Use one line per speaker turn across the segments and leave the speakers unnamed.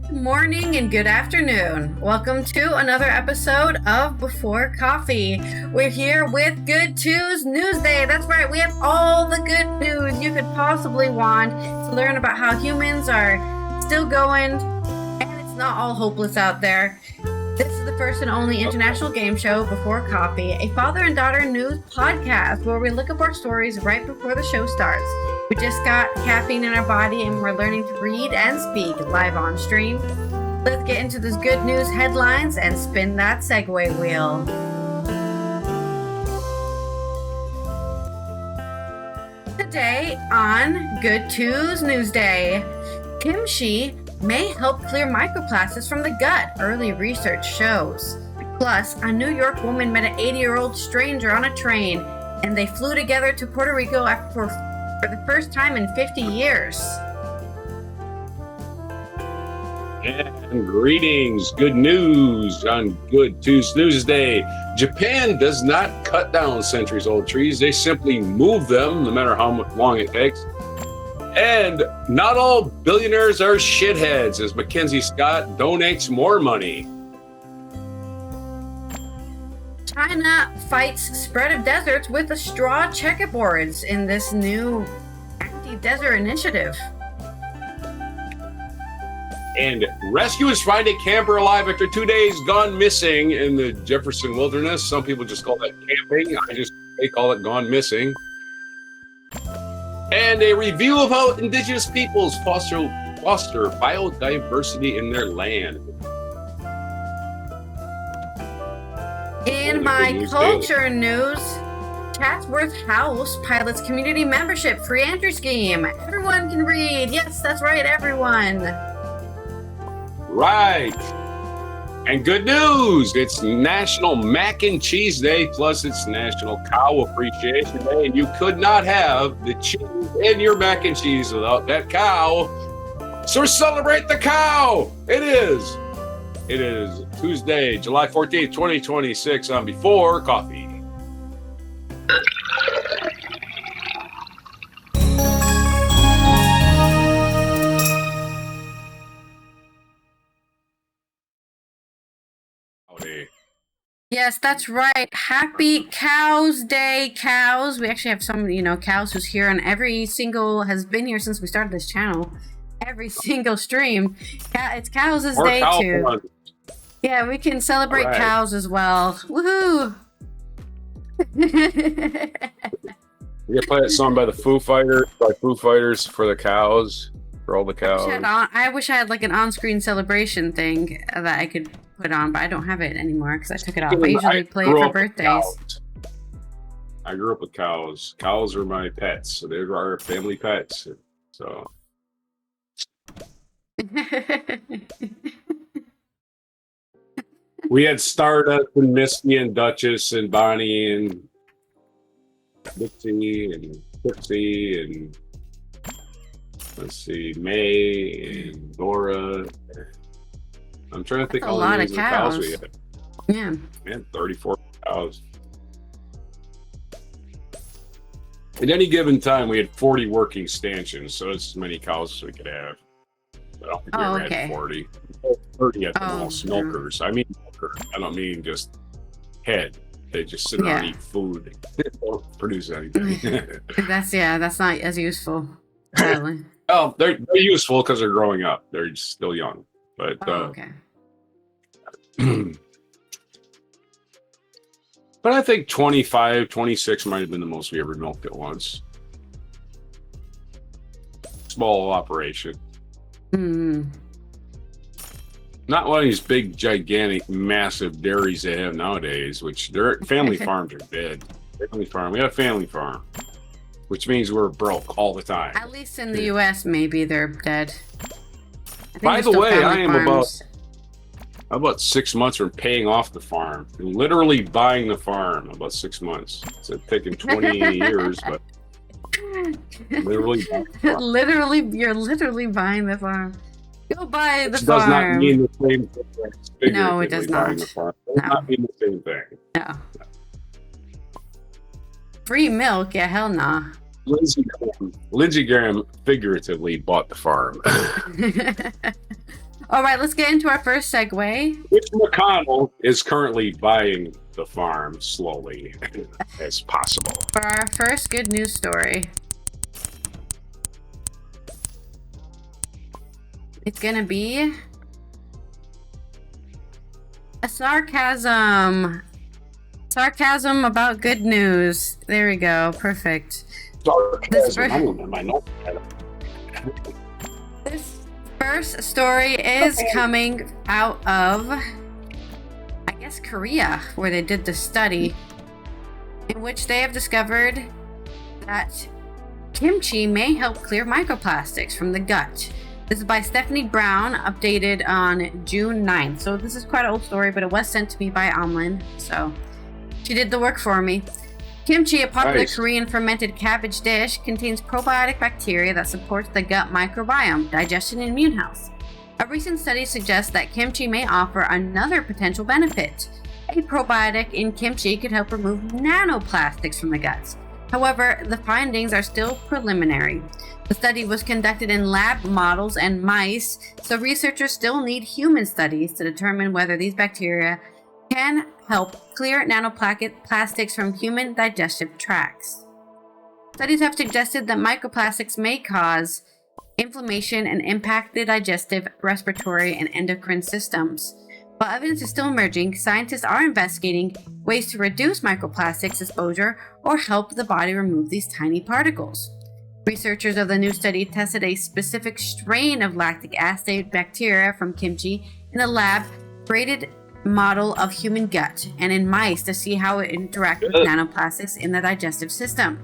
Good morning and good afternoon. Welcome to another episode of Before Coffee. We're here with Good Tues News Day. That's right, we have all the good news you could possibly want to learn about how humans are still going and it's not all hopeless out there. This is the first and only international game show, Before Coffee, a father and daughter news podcast where we look up our stories right before the show starts. We just got caffeine in our body and we're learning to read and speak live on stream. Let's get into this good news headlines and spin that segue wheel. Today on Good Tues News Day, kimchi may help clear microplastics from the gut, early research shows. Plus, a New York woman met an 80-year-old stranger on a train, and they flew together to Puerto Rico for the first time in 50 years.
And greetings, good news on Good Tues News Day. Japan does not cut down centuries-old trees. They simply move them, no matter how long it takes. And not all billionaires are shitheads, as Mackenzie Scott donates more money.
China fights spread of deserts with the straw checkerboards in this new anti-desert initiative.
And rescuers find a camper alive after 2 days gone missing in the Jefferson Wilderness. Some people just call that camping. They call it gone missing. And a review of how Indigenous peoples foster biodiversity in their land.
In my culture news, Chatsworth House pilots community membership free entry scheme. Everyone can read. Yes, that's right, everyone.
Right. And good news, it's National Mac and Cheese Day, plus it's National Cow Appreciation Day, and you could not have the cheese in your mac and cheese without that cow. So celebrate the cow! It is Tuesday, July 14th, 2026 on Before Coffee.
Yes, that's right. Happy Cows Day, cows. We actually have some, cows who's here on has been here since we started this channel. Every single stream. It's Cows' Day too. Fun. Yeah, we can celebrate cows as well. Woohoo!
We can play that song by the Foo Fighters for the cows, for all the cows.
I wish I had like an on-screen celebration thing that I could put on, but I don't have it anymore because I took it off. I usually play it for birthdays.
I grew up with cows. Cows are my pets. So they were our family pets. So. We had Stardust and Misty and Duchess and Bonnie and Dixie and Pixie and May and Dora. I'm trying to think
all the names of cows we had. Yeah.
Man, 34 cows. At any given time, we had 40 working stanchions, so it's as many cows as we could have. I don't think we ever had 40. 30 at the most milkers. I mean milkers. I don't mean just head. They just sit around and eat food. They don't produce anything.
That's not as useful. Sadly.
Oh, they're useful because they're growing up. They're still young. But but I think 25, 26 might have been the most we ever milked at once. Small operation.
Mm.
Not one of these big, gigantic, massive dairies they have nowadays, which their family farms are dead. Family farm. We had a family farm, which means we're broke all the time.
At least in the U.S., maybe they're dead.
By the way, I am about 6 months from paying off the farm. Literally buying the farm. About 6 months. It's taken 20 years, but literally buying the farm.
You're literally buying the farm. Go buy the farm.
It does not mean the same thing.
No, it does not.
It does not mean the same thing.
No. Free milk? Yeah, hell nah.
Lindsey Graham figuratively bought the farm.
All right, let's get into our first segue.
Which McConnell is currently buying the farm slowly as possible.
For our first good news story. It's gonna be a sarcasm about good news. There we go. Perfect.
Sarcasm. I don't know my notes.
This first story is coming out of, I guess, Korea, where they did the study in which they have discovered that kimchi may help clear microplastics from the gut. This is by Stephanie Brown, updated on June 9th. So this is quite an old story, but it was sent to me by Amlin. So she did the work for me. Kimchi, a popular Korean fermented cabbage dish, contains probiotic bacteria that supports the gut microbiome, digestion, and immune health. A recent study suggests that kimchi may offer another potential benefit. A probiotic in kimchi could help remove nanoplastics from the gut. However, the findings are still preliminary. The study was conducted in lab models and mice, so researchers still need human studies to determine whether these bacteria can help clear nanoplastics from human digestive tracts. Studies have suggested that microplastics may cause inflammation and impact the digestive, respiratory, and endocrine systems. While evidence is still emerging, scientists are investigating ways to reduce microplastics exposure or help the body remove these tiny particles. Researchers of the new study tested a specific strain of lactic acid bacteria from kimchi in a lab-graded model of human gut and in mice to see how it interacted with nanoplastics in the digestive system.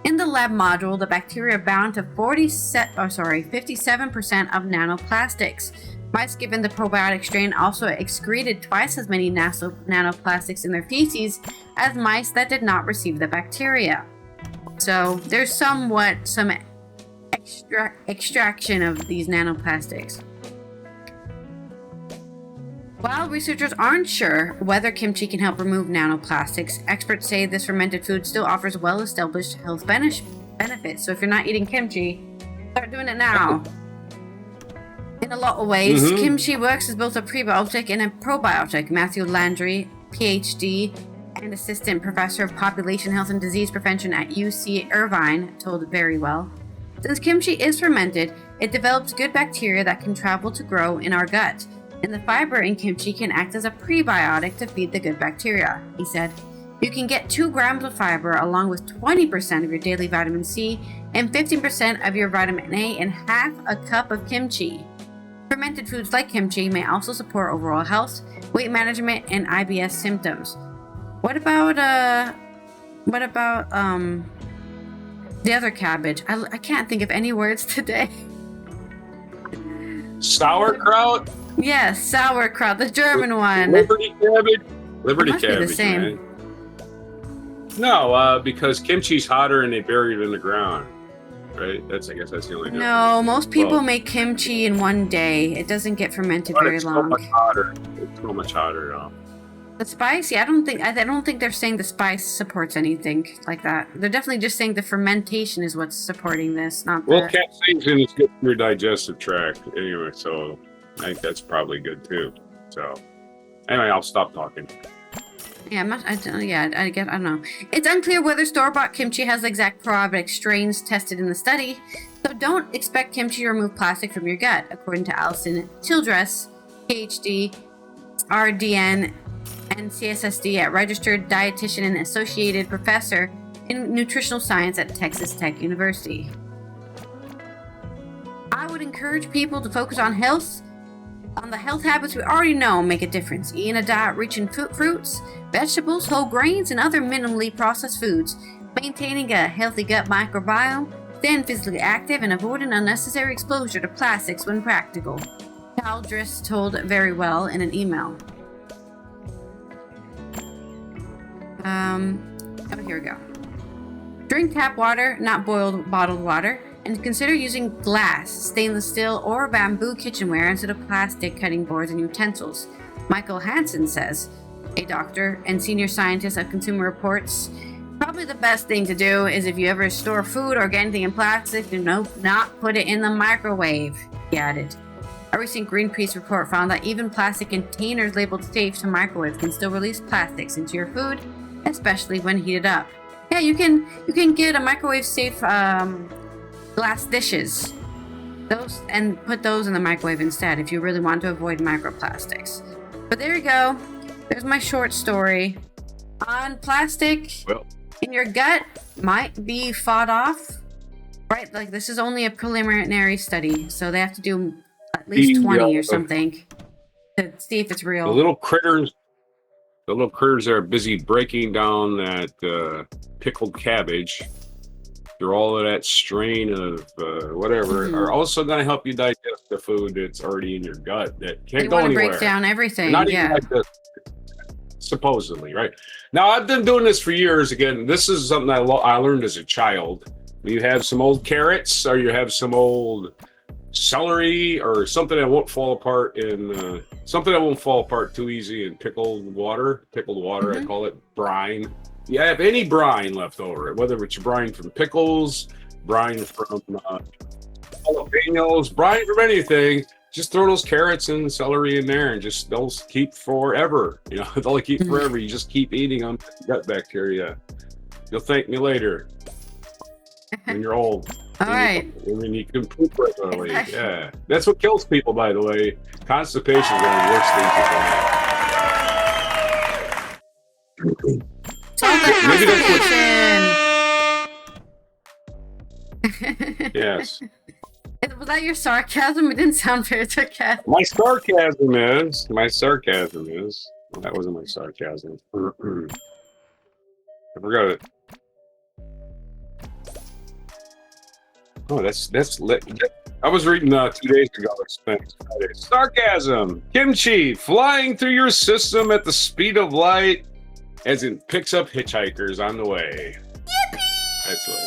In the lab module, the bacteria bound to 57% of nanoplastics. Mice given the probiotic strain also excreted twice as many nanoplastics in their feces as mice that did not receive the bacteria. So there's some extraction of these nanoplastics. While researchers aren't sure whether kimchi can help remove nanoplastics, experts say this fermented food still offers well-established health benefits. So if you're not eating kimchi, start doing it now. In a lot of ways, kimchi works as both a prebiotic and a probiotic. Matthew Landry, PhD and Assistant Professor of Population Health and Disease Prevention at UC Irvine, told Very Well. Since kimchi is fermented, it develops good bacteria that can travel to grow in our gut, and the fiber in kimchi can act as a prebiotic to feed the good bacteria, he said. You can get 2 grams of fiber along with 20% of your daily vitamin C and 15% of your vitamin A in half a cup of kimchi. Fermented foods like kimchi may also support overall health, weight management, and IBS symptoms. What about the other cabbage? I can't think of any words today.
Sauerkraut?
Yes, sauerkraut, the German one.
Liberty cabbage? Liberty
It must
cabbage,
be the same.
man. No, because kimchi's hotter and they bury it in the ground. Right? I guess that's the only difference.
No, most people make kimchi in one day. It doesn't get fermented very long.
So much hotter. It's so much hotter now.
The spice, I don't think they're saying the spice supports anything like that. They're definitely just saying the fermentation is what's supporting this, not the...
Well, capsaicin is good for your digestive tract anyway, so I think that's probably good too. So anyway, I'll stop talking.
Yeah, I don't know. It's unclear whether store-bought kimchi has the exact probiotic strains tested in the study, so don't expect kimchi to remove plastic from your gut, according to Alison Childress, PhD, RDN, and CSSD at registered dietitian and associated professor in nutritional science at Texas Tech University. I would encourage people to focus on the health habits we already know make a difference. Eating a diet rich in fruits, vegetables, whole grains, and other minimally processed foods. Maintaining a healthy gut microbiome, staying physically active, and avoiding unnecessary exposure to plastics when practical. Childress told Very Well in an email. Here we go. Drink tap water, not boiled bottled water, and consider using glass, stainless steel, or bamboo kitchenware instead of plastic cutting boards and utensils. Michael Hansen says, a doctor and senior scientist at Consumer Reports, probably the best thing to do is if you ever store food or get anything in plastic, not put it in the microwave, he added. A recent Greenpeace report found that even plastic containers labeled safe to microwave can still release plastics into your food, especially when heated up. Yeah, you can get a microwave safe glass dishes. Those, and put those in the microwave instead if you really want to avoid microplastics. But there you go. There's my short story on plastic in your gut might be fought off. Right? Like, this is only a preliminary study, so they have to do at least 20 or something to see if it's real.
The little critters are busy breaking down that pickled cabbage. Through all of that strain of whatever, are also going to help you digest the food that's already in your gut that can't go anywhere.
Break down everything.
Not even like this, supposedly, right? Now, I've been doing this for years. Again, this is something I learned as a child. You have some old carrots, or you have some old celery, or something that won't fall apart too easy in pickled water. I call it brine. You have any brine left over, whether it's brine from pickles, brine from jalapenos, brine from anything, just throw those carrots and celery in there and just, they'll keep forever. You know, they'll keep forever. You just keep eating them, gut bacteria. You'll thank me later when you're old.
All right.
When you can poop regularly. Yeah. That's what kills people, by the way. Constipation is one of the worst things you can have. Maybe that's what. Yes.
Was that your sarcasm? It didn't sound very sarcastic.
My sarcasm is. Well, that wasn't my sarcasm. I forgot it. Oh, that's I was reading 2 days ago. Sarcasm. Kimchi flying through your system at the speed of light. As it picks up hitchhikers on the way. Yippee! That's what.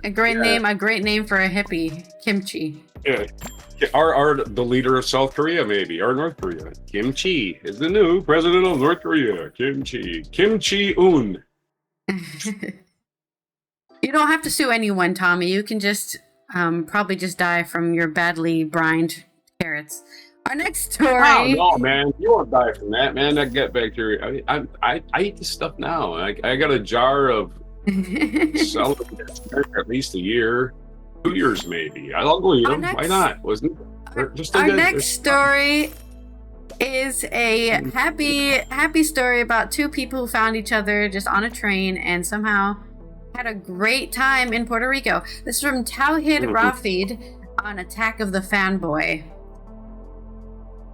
A great name for a hippie. Kimchi.
Yeah. The leader of South Korea, maybe, or North Korea. Kimchi is the new president of North Korea. Kimchi-un.
You don't have to sue anyone, Tommy. You can just probably just die from your badly brined carrots. Our next story.
Oh, no, man. You won't die from that, man. That gut bacteria. I eat this stuff now. I got a jar of celery that's at least a year, 2 years maybe. I'll go eat them. Why not? Wasn't it?
Our next story is a happy story about two people who found each other just on a train and somehow had a great time in Puerto Rico. This is from Tawhid Rafid on Attack of the Fanboy.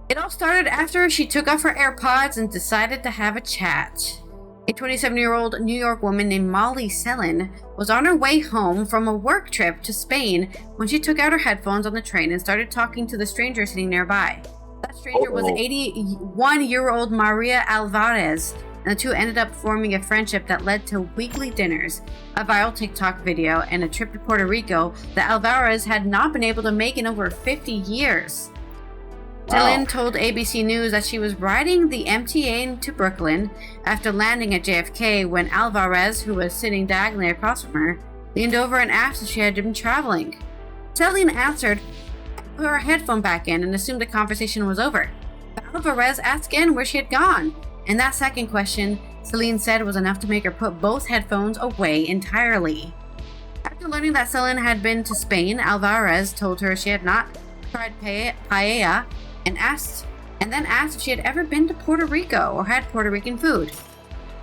It all started after she took off her AirPods and decided to have a chat. A 27-year-old New York woman named Molly Selin was on her way home from a work trip to Spain when she took out her headphones on the train and started talking to the stranger sitting nearby. That stranger was 81-year-old Maria Alvarez, and the two ended up forming a friendship that led to weekly dinners, a viral TikTok video, and a trip to Puerto Rico that Alvarez had not been able to make in over 50 years. Dylan told ABC News that she was riding the MTA to Brooklyn after landing at JFK when Alvarez, who was sitting diagonally across from her, leaned over and asked if she had been traveling. Celine answered, put her headphone back in, and assumed the conversation was over. But Alvarez asked again where she had gone, and that second question, Celine said, was enough to make her put both headphones away entirely. After learning that Celine had been to Spain, Alvarez told her she had not tried paella, and then asked if she had ever been to Puerto Rico or had Puerto Rican food.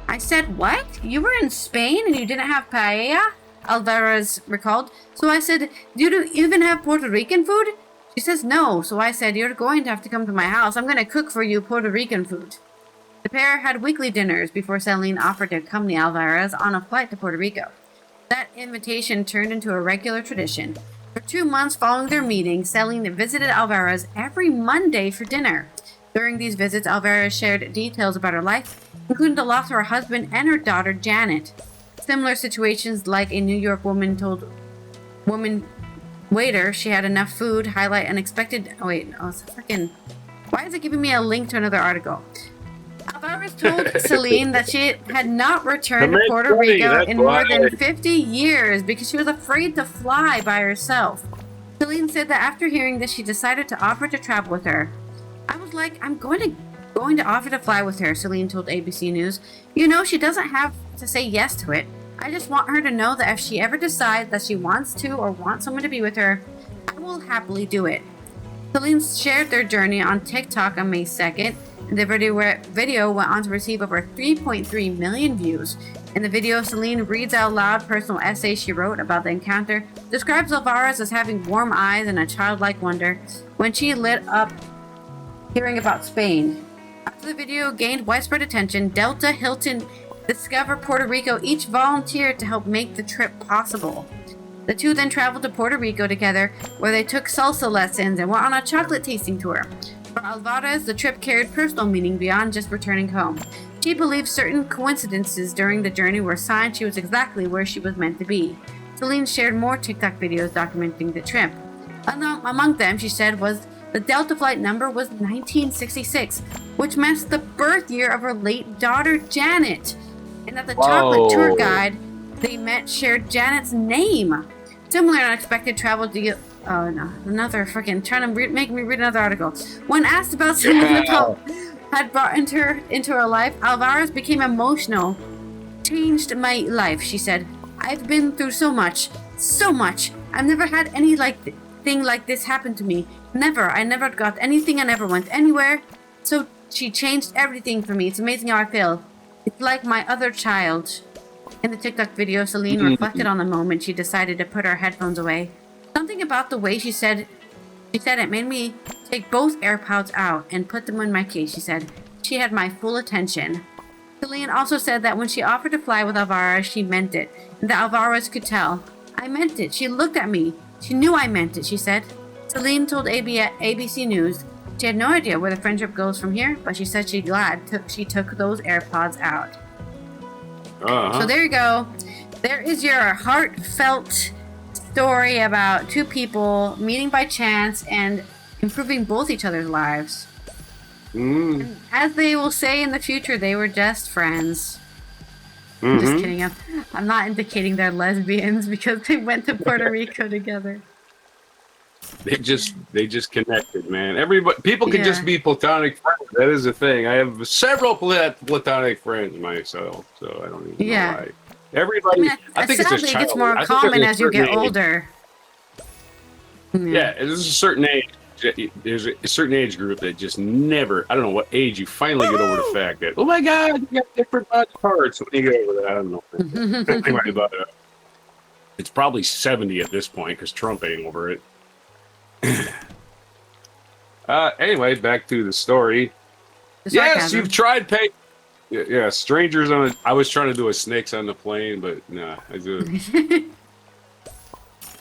I said, what? You were in Spain and you didn't have paella? Alvarez recalled. So I said, do you even have Puerto Rican food? She says no. So I said, you're going to have to come to my house. I'm going to cook for you Puerto Rican food. The pair had weekly dinners before Celine offered to accompany Alvarez on a flight to Puerto Rico. That invitation turned into a regular tradition. For 2 months following their meeting, Celine visited Alvarez every Monday for dinner. During these visits, Alvarez shared details about her life, including the loss of her husband and her daughter, Janet. Similar situations, like a New York woman told waiter she had enough food, highlight unexpected... why is it giving me a link to another article? Alvarez told Celine that she had not returned to Puerto Rico in more than 50 years because she was afraid to fly by herself. Celine said that after hearing this, she decided to offer to travel with her. I was like, I'm going to offer to fly with her, Celine told ABC News. You know, she doesn't have to say yes to it. I just want her to know that if she ever decides that she wants to or wants someone to be with her, I will happily do it. Celine shared their journey on TikTok on May 2nd, and the video went on to receive over 3.3 million views. In the video, Celine reads out loud personal essays she wrote about the encounter, describes Alvarez as having warm eyes and a childlike wonder when she lit up hearing about Spain. After the video gained widespread attention, Delta, Hilton, Discover Puerto Rico each volunteered to help make the trip possible. The two then traveled to Puerto Rico together, where they took salsa lessons and went on a chocolate tasting tour. For Alvarez, the trip carried personal meaning beyond just returning home. She believes certain coincidences during the journey were signs she was exactly where she was meant to be. Celine shared more TikTok videos documenting the trip. Among them, she said, was the Delta flight number was 1966, which matched the birth year of her late daughter, Janet, and that the chocolate tour guide they met shared Janet's name. Similar unexpected travel deal. Oh no, another freaking trying to make me read another article. When asked about someone Nicole had brought into her life, Alvarez became emotional. Changed my life, she said. I've been through so much. I've never had any thing like this happen to me. Never. I never got anything. I never went anywhere. So she changed everything for me. It's amazing how I feel. It's like my other child. In the TikTok video, Celine reflected on the moment she decided to put her headphones away. Something about the way she said it made me take both AirPods out and put them in my case, she said. She had my full attention. Celine also said that when she offered to fly with Alvarez, she meant it, and that Alvarez could tell. I meant it. She looked at me. She knew I meant it, she said. Celine told ABC News she had no idea where the friendship goes from here, but she said she's glad she took those AirPods out. So there you go. There is your heartfelt story about two people meeting by chance and improving both each other's lives. And as they will say in the future, they were just friends. Just kidding. I'm not indicating they're lesbians because they went to Puerto Rico together.
They just connected, man. People can just be platonic friends. That is a thing. I have several platonic friends myself, so I don't even know why. Everybody, I think
sadly, it gets more common as you get older.
Yeah, there's a certain age. There's a certain age group that just never. I don't know what age you finally get over the fact that, oh my God, you got different body parts. When you get over that, I don't know. Anyway, but it's probably 70 at this point because Trump ain't over it. Anyway, back to the story. Yes, you've tried pay. Yeah, strangers on a. I was trying to do a snakes on the plane, but nah, I do.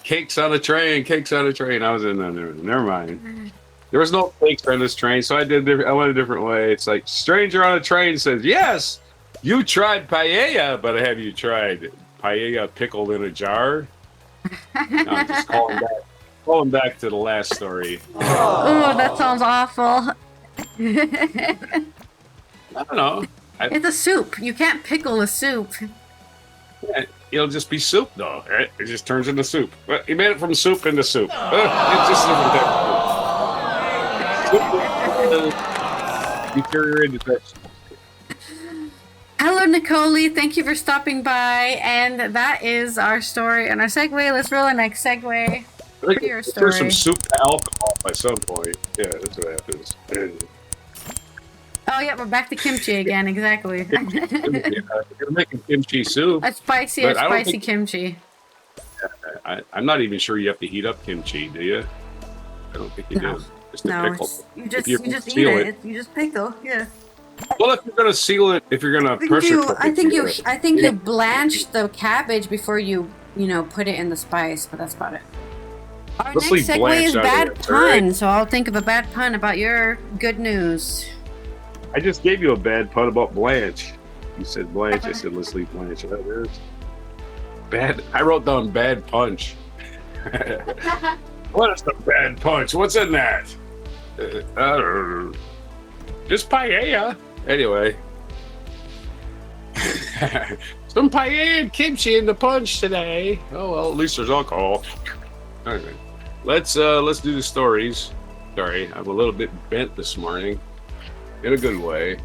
Cakes on a train. I was in there. Never mind. There was no cakes on this train, so I went a different way. It's like stranger on a train says, "Yes, you tried paella, but have you tried paella pickled in a jar?" No, I'm just calling back to the last story.
Oh, that sounds awful.
I don't know.
It's a soup. You can't pickle a soup.
Yeah, it'll just be soup, though. Right? It just turns into soup. But he made it from soup into soup. It's just different type of deteriorated vegetables.
Hello, Nicole. Thank you for stopping by. And that is our story and our segue. Let's roll the next segue.
There's some soup to alcohol by some point. Yeah, that's what happens.
Oh, yeah, we're back to kimchi again. Exactly.
You're making kimchi soup.
It's spicy kimchi.
I'm not even sure you have to heat up kimchi, do you? I don't think you do. Just pickle.
You just eat it. You just pickle. Yeah.
Well, if you're gonna seal it, if you're gonna pressure cook it,
I think you blanch the cabbage before you put it in the spice, but that's about it. Our next segue is bad pun, so I'll think of a bad pun about your good news.
I just gave you a bad pun about Blanche. You said Blanche. I said let's leave Blanche. That is bad. I wrote down bad punch. What is the bad punch? What's in that? I don't know. Just paella. Anyway. Some paella and kimchi in the punch today. Oh, well, at least there's alcohol. Anyway. let's do the stories. Sorry, I'm a little bit bent this morning, in a good way.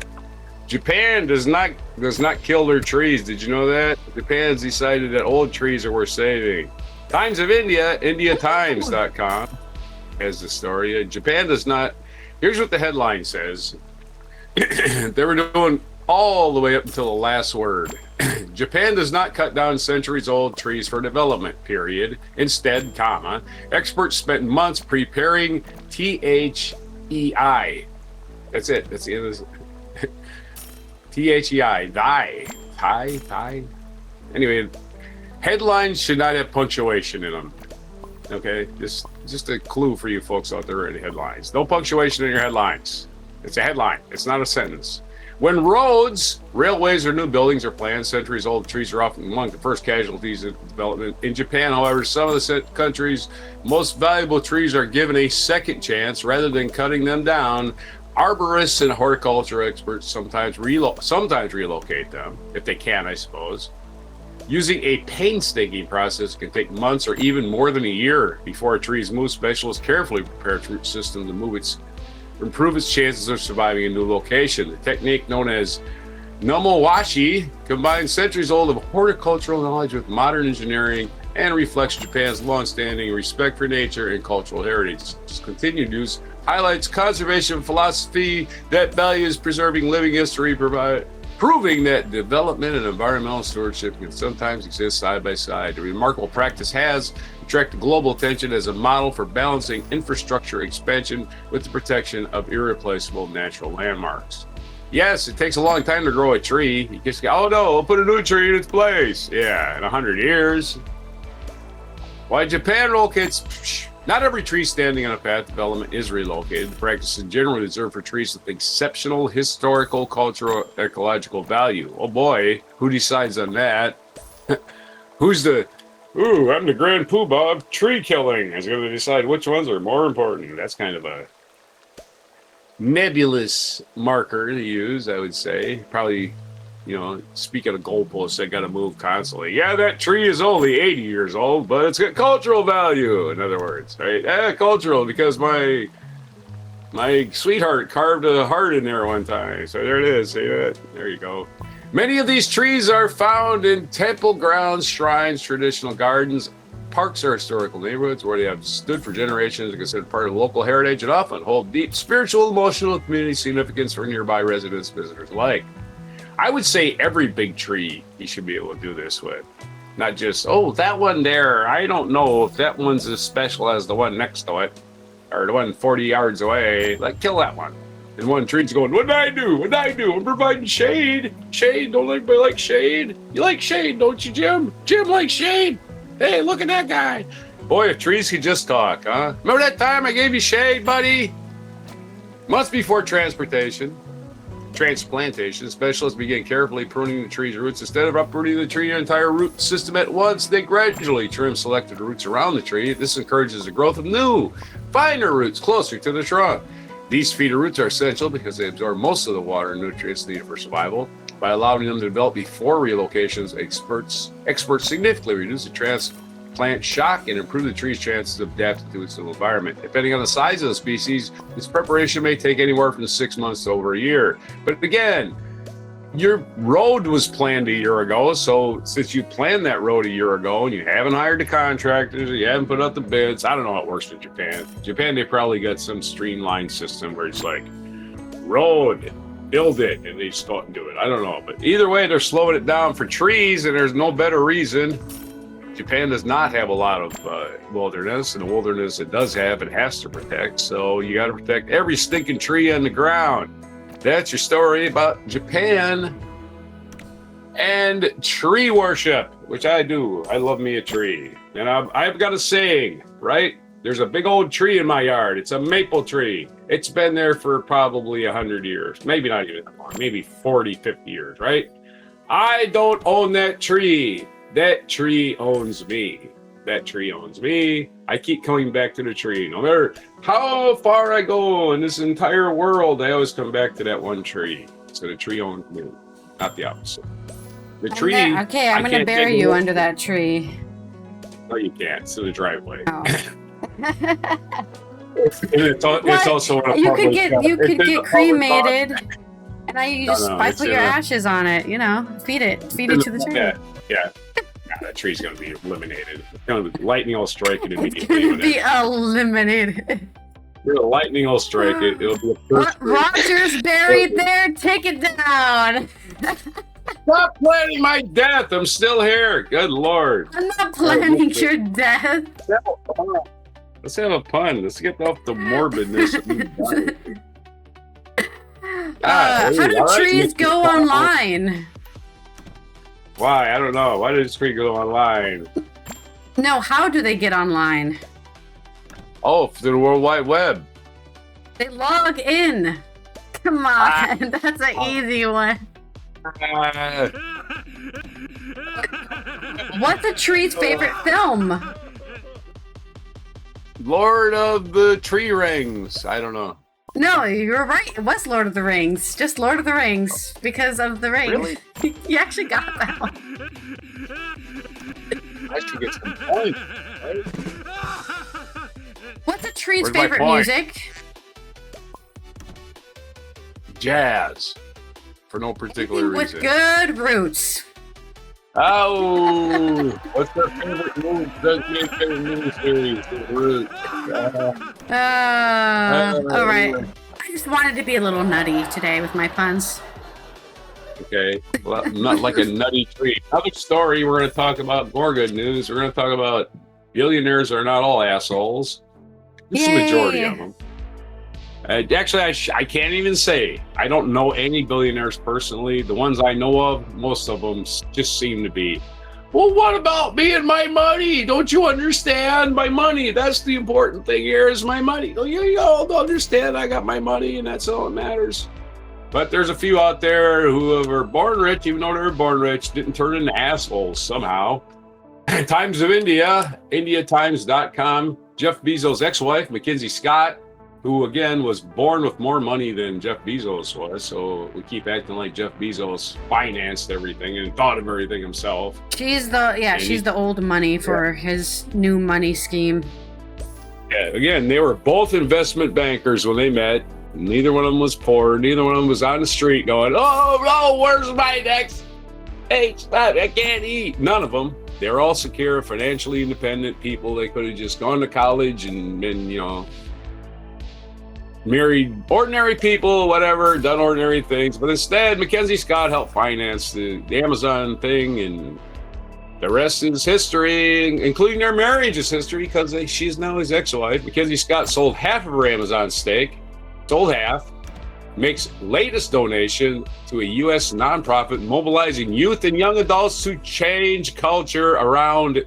Japan does not kill their trees. Did you know that? Japan's decided that old trees are worth saving. Times of India, IndiaTimes.com has the story. Japan does not. Here's what the headline says. They were doing all the way up until the last word. Japan does not cut down centuries-old trees for development, period. Instead, comma, experts spent months preparing THEI. That's it. That's the end of this. THEI. Thai. Anyway, headlines should not have punctuation in them. Okay? Just a clue for you folks out there in headlines. No punctuation in your headlines. It's a headline. It's not a sentence. When roads, railways, or new buildings are planned, centuries-old trees are often among the first casualties of development. In Japan, however, some of the country's most valuable trees are given a second chance rather than cutting them down. Arborists and horticulture experts sometimes relocate them, if they can, I suppose. Using a painstaking process can take months or even more than a year before a tree's move. Specialists carefully prepare its root system to improve its chances of surviving a new location. The technique, known as Nomowashi, combines centuries-old of horticultural knowledge with modern engineering and reflects Japan's long-standing respect for nature and cultural heritage. This continued use highlights conservation philosophy that values preserving living history, proving that development and environmental stewardship can sometimes exist side by side. The remarkable practice has attracted global attention as a model for balancing infrastructure expansion with the protection of irreplaceable natural landmarks. Yes, it takes a long time to grow a tree. You just go, oh no, we'll put a new tree in its place. Yeah, in 100 years. Why Japan relocates? Not every tree standing on a path to development is relocated. The practice is generally reserved for trees with exceptional historical, cultural, ecological value. Oh boy, who decides on that? I'm the grand poobah of tree killing. Is going to decide which ones are more important. That's kind of a nebulous marker to use, I would say. Probably, speaking of goalposts, I got to move constantly. Yeah, that tree is only 80 years old, but it's got cultural value, in other words, right? Cultural, because my sweetheart carved a heart in there one time. So there it is. See that? There you go. Many of these trees are found in temple grounds, shrines, traditional gardens. Parks are historical neighborhoods where they have stood for generations and considered part of local heritage and often hold deep spiritual, emotional, and community significance for nearby residents and visitors alike. I would say every big tree you should be able to do this with. Not just, that one there, I don't know if that one's as special as the one next to it, or the one 40 yards away. Like, kill that one. And one tree's going, what did I do? I'm providing shade. Shade, don't anybody like shade? You like shade, don't you, Jim? Jim likes shade. Hey, look at that guy. Boy, if trees could just talk, huh? Remember that time I gave you shade, buddy? Months before transplantation, specialists began carefully pruning the tree's roots. Instead of uprooting the tree entire root system at once, they gradually trim selected roots around the tree. This encourages the growth of new, finer roots closer to the trunk. These feeder roots are essential because they absorb most of the water and nutrients needed for survival. By allowing them to develop before relocations, experts significantly reduce the transplant shock and improve the tree's chances of adapting to its new environment. Depending on the size of the species, this preparation may take anywhere from 6 months to over a year. But again, your road was planned a year ago, so since you planned that road a year ago and you haven't hired the contractors, you haven't put out the bids, I don't know how it works in Japan. Japan, they probably got some streamlined system where it's like, road, build it, and they just go out and do it. I don't know, but either way, they're slowing it down for trees, and there's no better reason. Japan does not have a lot of wilderness, and the wilderness it does have, it has to protect, so you got to protect every stinking tree on the ground. That's your story about Japan and tree worship, which I do. I love me a tree. And I've got a saying, right? There's a big old tree in my yard. It's a maple tree. It's been there for probably 100 years. Maybe not even that long. Maybe 40, 50 years, right? I don't own that tree. That tree owns me. That tree owns me. I keep coming back to the tree. No matter how far I go in this entire world, I always come back to that one tree. So the tree owns me, not the opposite. The tree.
Okay, I'm going to bury you under that tree.
No, you can't. It's in the driveway.
Oh.
It's also a
you
public,
could get cremated, and now you just
No,
put your ashes on it. You know, feed it to the tree.
Yeah. That tree's gonna be eliminated. Lightning will strike it
It's
immediately.
gonna be eliminated.
The lightning will strike it. It'll be a first.
Roger's buried there. Take it down.
Stop planning my death. I'm still here. Good Lord.
I'm not planning your death.
Let's have a pun. Let's get off the morbidness.
How do trees go online?
Why? I don't know. Why did this tree go online?
No, how do they get online?
Oh, through the World Wide Web.
They log in. Come on, that's an easy one. What's a tree's favorite film?
Lord of the Tree Rings. I don't know.
No, you're right. It was Lord of the Rings. Just Lord of the Rings because of the ring.
Really?
You actually got that one.
I should get some points. Right?
What's a tree's
Where's my
favorite
point?
music?
Jazz. For no particular
With
reason.
good roots.
Oh, what's their favorite movie? Favorite movie series?
All right. I just wanted to be a little nutty today with my puns.
Okay, well, not like a nutty tree. Another story. We're going to talk about more good news. We're going to talk about billionaires are not all assholes. Just a majority of them. Actually, I can't even say. I don't know any billionaires personally. The ones I know of, most of them just seem to be, well, what about me and my money? Don't you understand? My money. That's the important thing here is my money. Oh, you all understand I got my money and that's all that matters. But there's a few out there who were born rich, even though they were born rich, didn't turn into assholes somehow. Times of India, IndiaTimes.com, Jeff Bezos' ex-wife, Mackenzie Scott, who again was born with more money than Jeff Bezos was. So we keep acting like Jeff Bezos financed everything and thought of everything himself.
She's the old money for his new money scheme.
Yeah, again, they were both investment bankers when they met. Neither one of them was poor. Neither one of them was on the street going, oh, no, where's my next I can't eat. None of them. They're all secure, financially independent people. They could have just gone to college and been, married ordinary people, whatever, done ordinary things. But instead, Mackenzie Scott helped finance the Amazon thing, and the rest is history, including their marriage is history because she's now his ex-wife. Mackenzie Scott sold half of her Amazon stake, sold half, makes latest donation to a U.S. nonprofit mobilizing youth and young adults to change culture around ...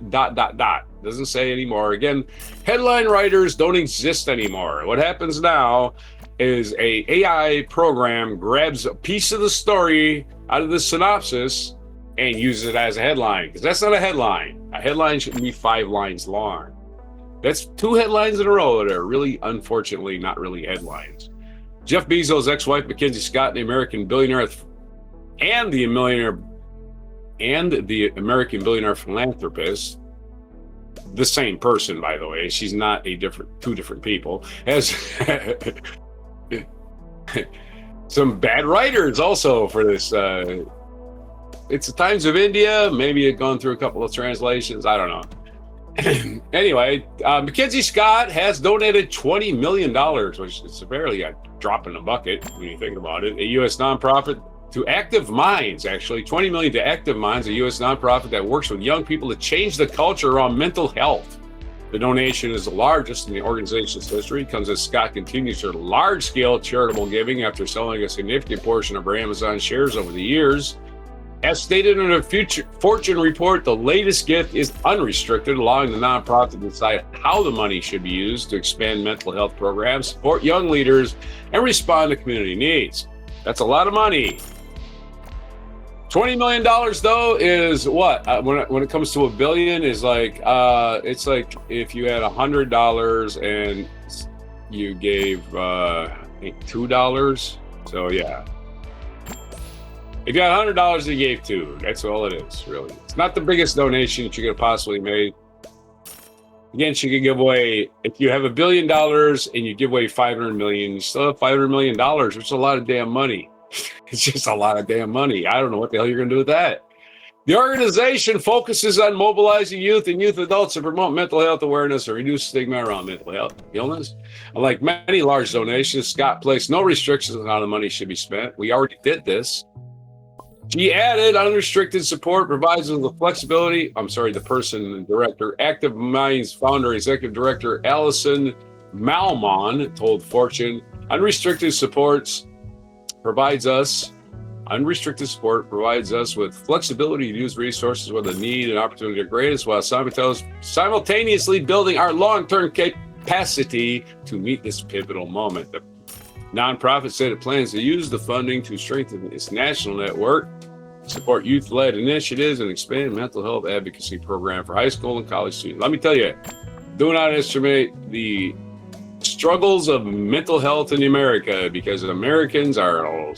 Doesn't say anymore. Again, headline writers don't exist anymore. What happens now is a AI program grabs a piece of the story out of the synopsis and uses it as a headline, because that's not a headline. A headline should be 5 lines long. That's 2 headlines in a row that are really, unfortunately, not really headlines. Jeff Bezos' ex-wife, Mackenzie Scott, the American billionaire and the American billionaire philanthropist, the same person, by the way. She's not two different people. Has some bad writers also for this. It's the Times of India. Maybe it gone through a couple of translations. I don't know. Anyway, Mackenzie Scott has donated $20 million, which is barely a drop in the bucket when you think about it. A U.S. nonprofit to Active Minds, actually. $20 million to Active Minds, a U.S. nonprofit that works with young people to change the culture around mental health. The donation is the largest in the organization's history. It comes as Scott continues her large-scale charitable giving after selling a significant portion of her Amazon shares over the years. As stated in a Fortune report, the latest gift is unrestricted, allowing the nonprofit to decide how the money should be used to expand mental health programs, support young leaders, and respond to community needs. That's a lot of money. $20 million, though, is what? When it comes to $1 billion, is like, it's like if you had $100 and you gave $2. So, yeah. If you had $100 and you gave $2, that's all it is, really. It's not the biggest donation that you could have possibly made. Again, she could give away, if you have $1 billion and you give away 500 million, you still have $500 million, which is a lot of damn money. It's just a lot of damn money. I don't know what the hell you're going to do with that. The organization focuses on mobilizing youth and youth adults to promote mental health awareness and reduce stigma around mental health illness. Like many large donations, Scott placed no restrictions on how the money should be spent. We already did this. She added, unrestricted support provides us with flexibility. The person, the director, Active Minds founder, executive director, Allison Malmon told Fortune, unrestricted support provides us with flexibility to use resources where the need and opportunity are greatest, while simultaneously building our long-term capacity to meet this pivotal moment. The nonprofit said it plans to use the funding to strengthen its national network, support youth-led initiatives, and expand mental health advocacy program for high school and college students. Let me tell you, do not estimate the struggles of mental health in America, because Americans are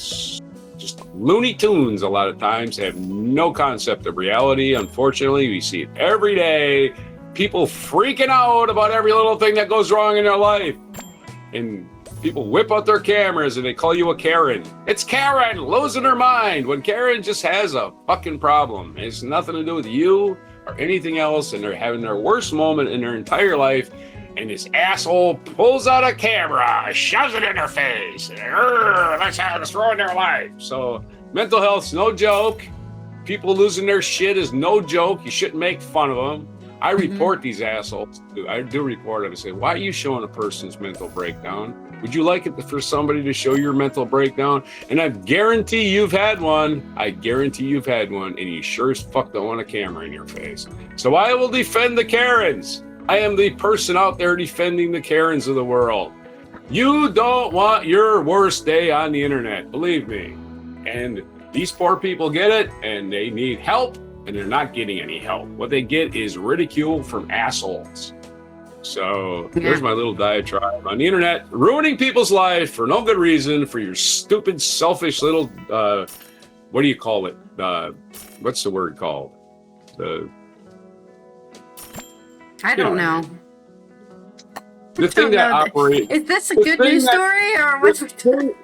just Looney Tunes a lot of times, have no concept of reality. Unfortunately, we see it every day. People freaking out about every little thing that goes wrong in their life. And people whip out their cameras and they call you a Karen. It's Karen losing her mind, when Karen just has a fucking problem. It's nothing to do with you or anything else, and they're having their worst moment in their entire life. And this asshole pulls out a camera, shoves it in their face, and let's have it throw in their life. So mental health's no joke. People losing their shit is no joke. You shouldn't make fun of them. I report these assholes. I do report them and say, why are you showing a person's mental breakdown? Would you like it for somebody to show your mental breakdown? And I guarantee you've had one. And you sure as fuck don't want a camera in your face. So I will defend the Karens. I am the person out there defending the Karens of the world. You don't want your worst day on the internet, believe me. And these poor people get it, and they need help, and they're not getting any help. What they get is ridicule from assholes. So there's my little diatribe on the internet, ruining people's lives for no good reason, for your stupid, selfish little, what do you call it? What's the word called?
I don't know.
The thing that operates.
Is this a good news story, or what's
the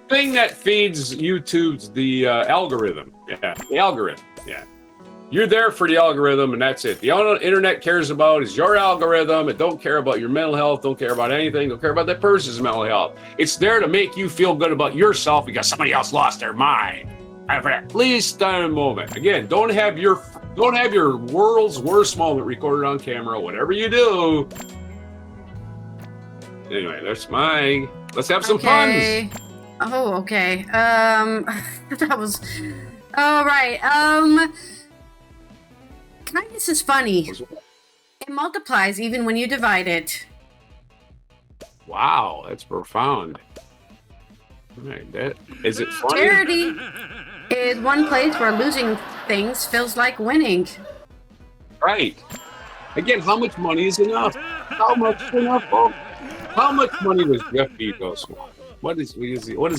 thing that feeds YouTube's the algorithm? Yeah, the algorithm. Yeah, you're there for the algorithm, and that's it. The only internet cares about is your algorithm. It don't care about your mental health. Don't care about anything. Don't care about that person's mental health. It's there to make you feel good about yourself because somebody else lost their mind. And for at least a moment. Again, don't have your world's worst moment recorded on camera, whatever you do. Anyway, let's have some puns.
Oh, okay. That was, all right. Kindness is funny. It multiplies even when you divide it.
Wow, that's profound. All right, is it funny?
Charity is one place where losing things feels like winning.
Right. Again, how much money is enough? How much enough? Oh, how much money does Jeff Bezos want? What does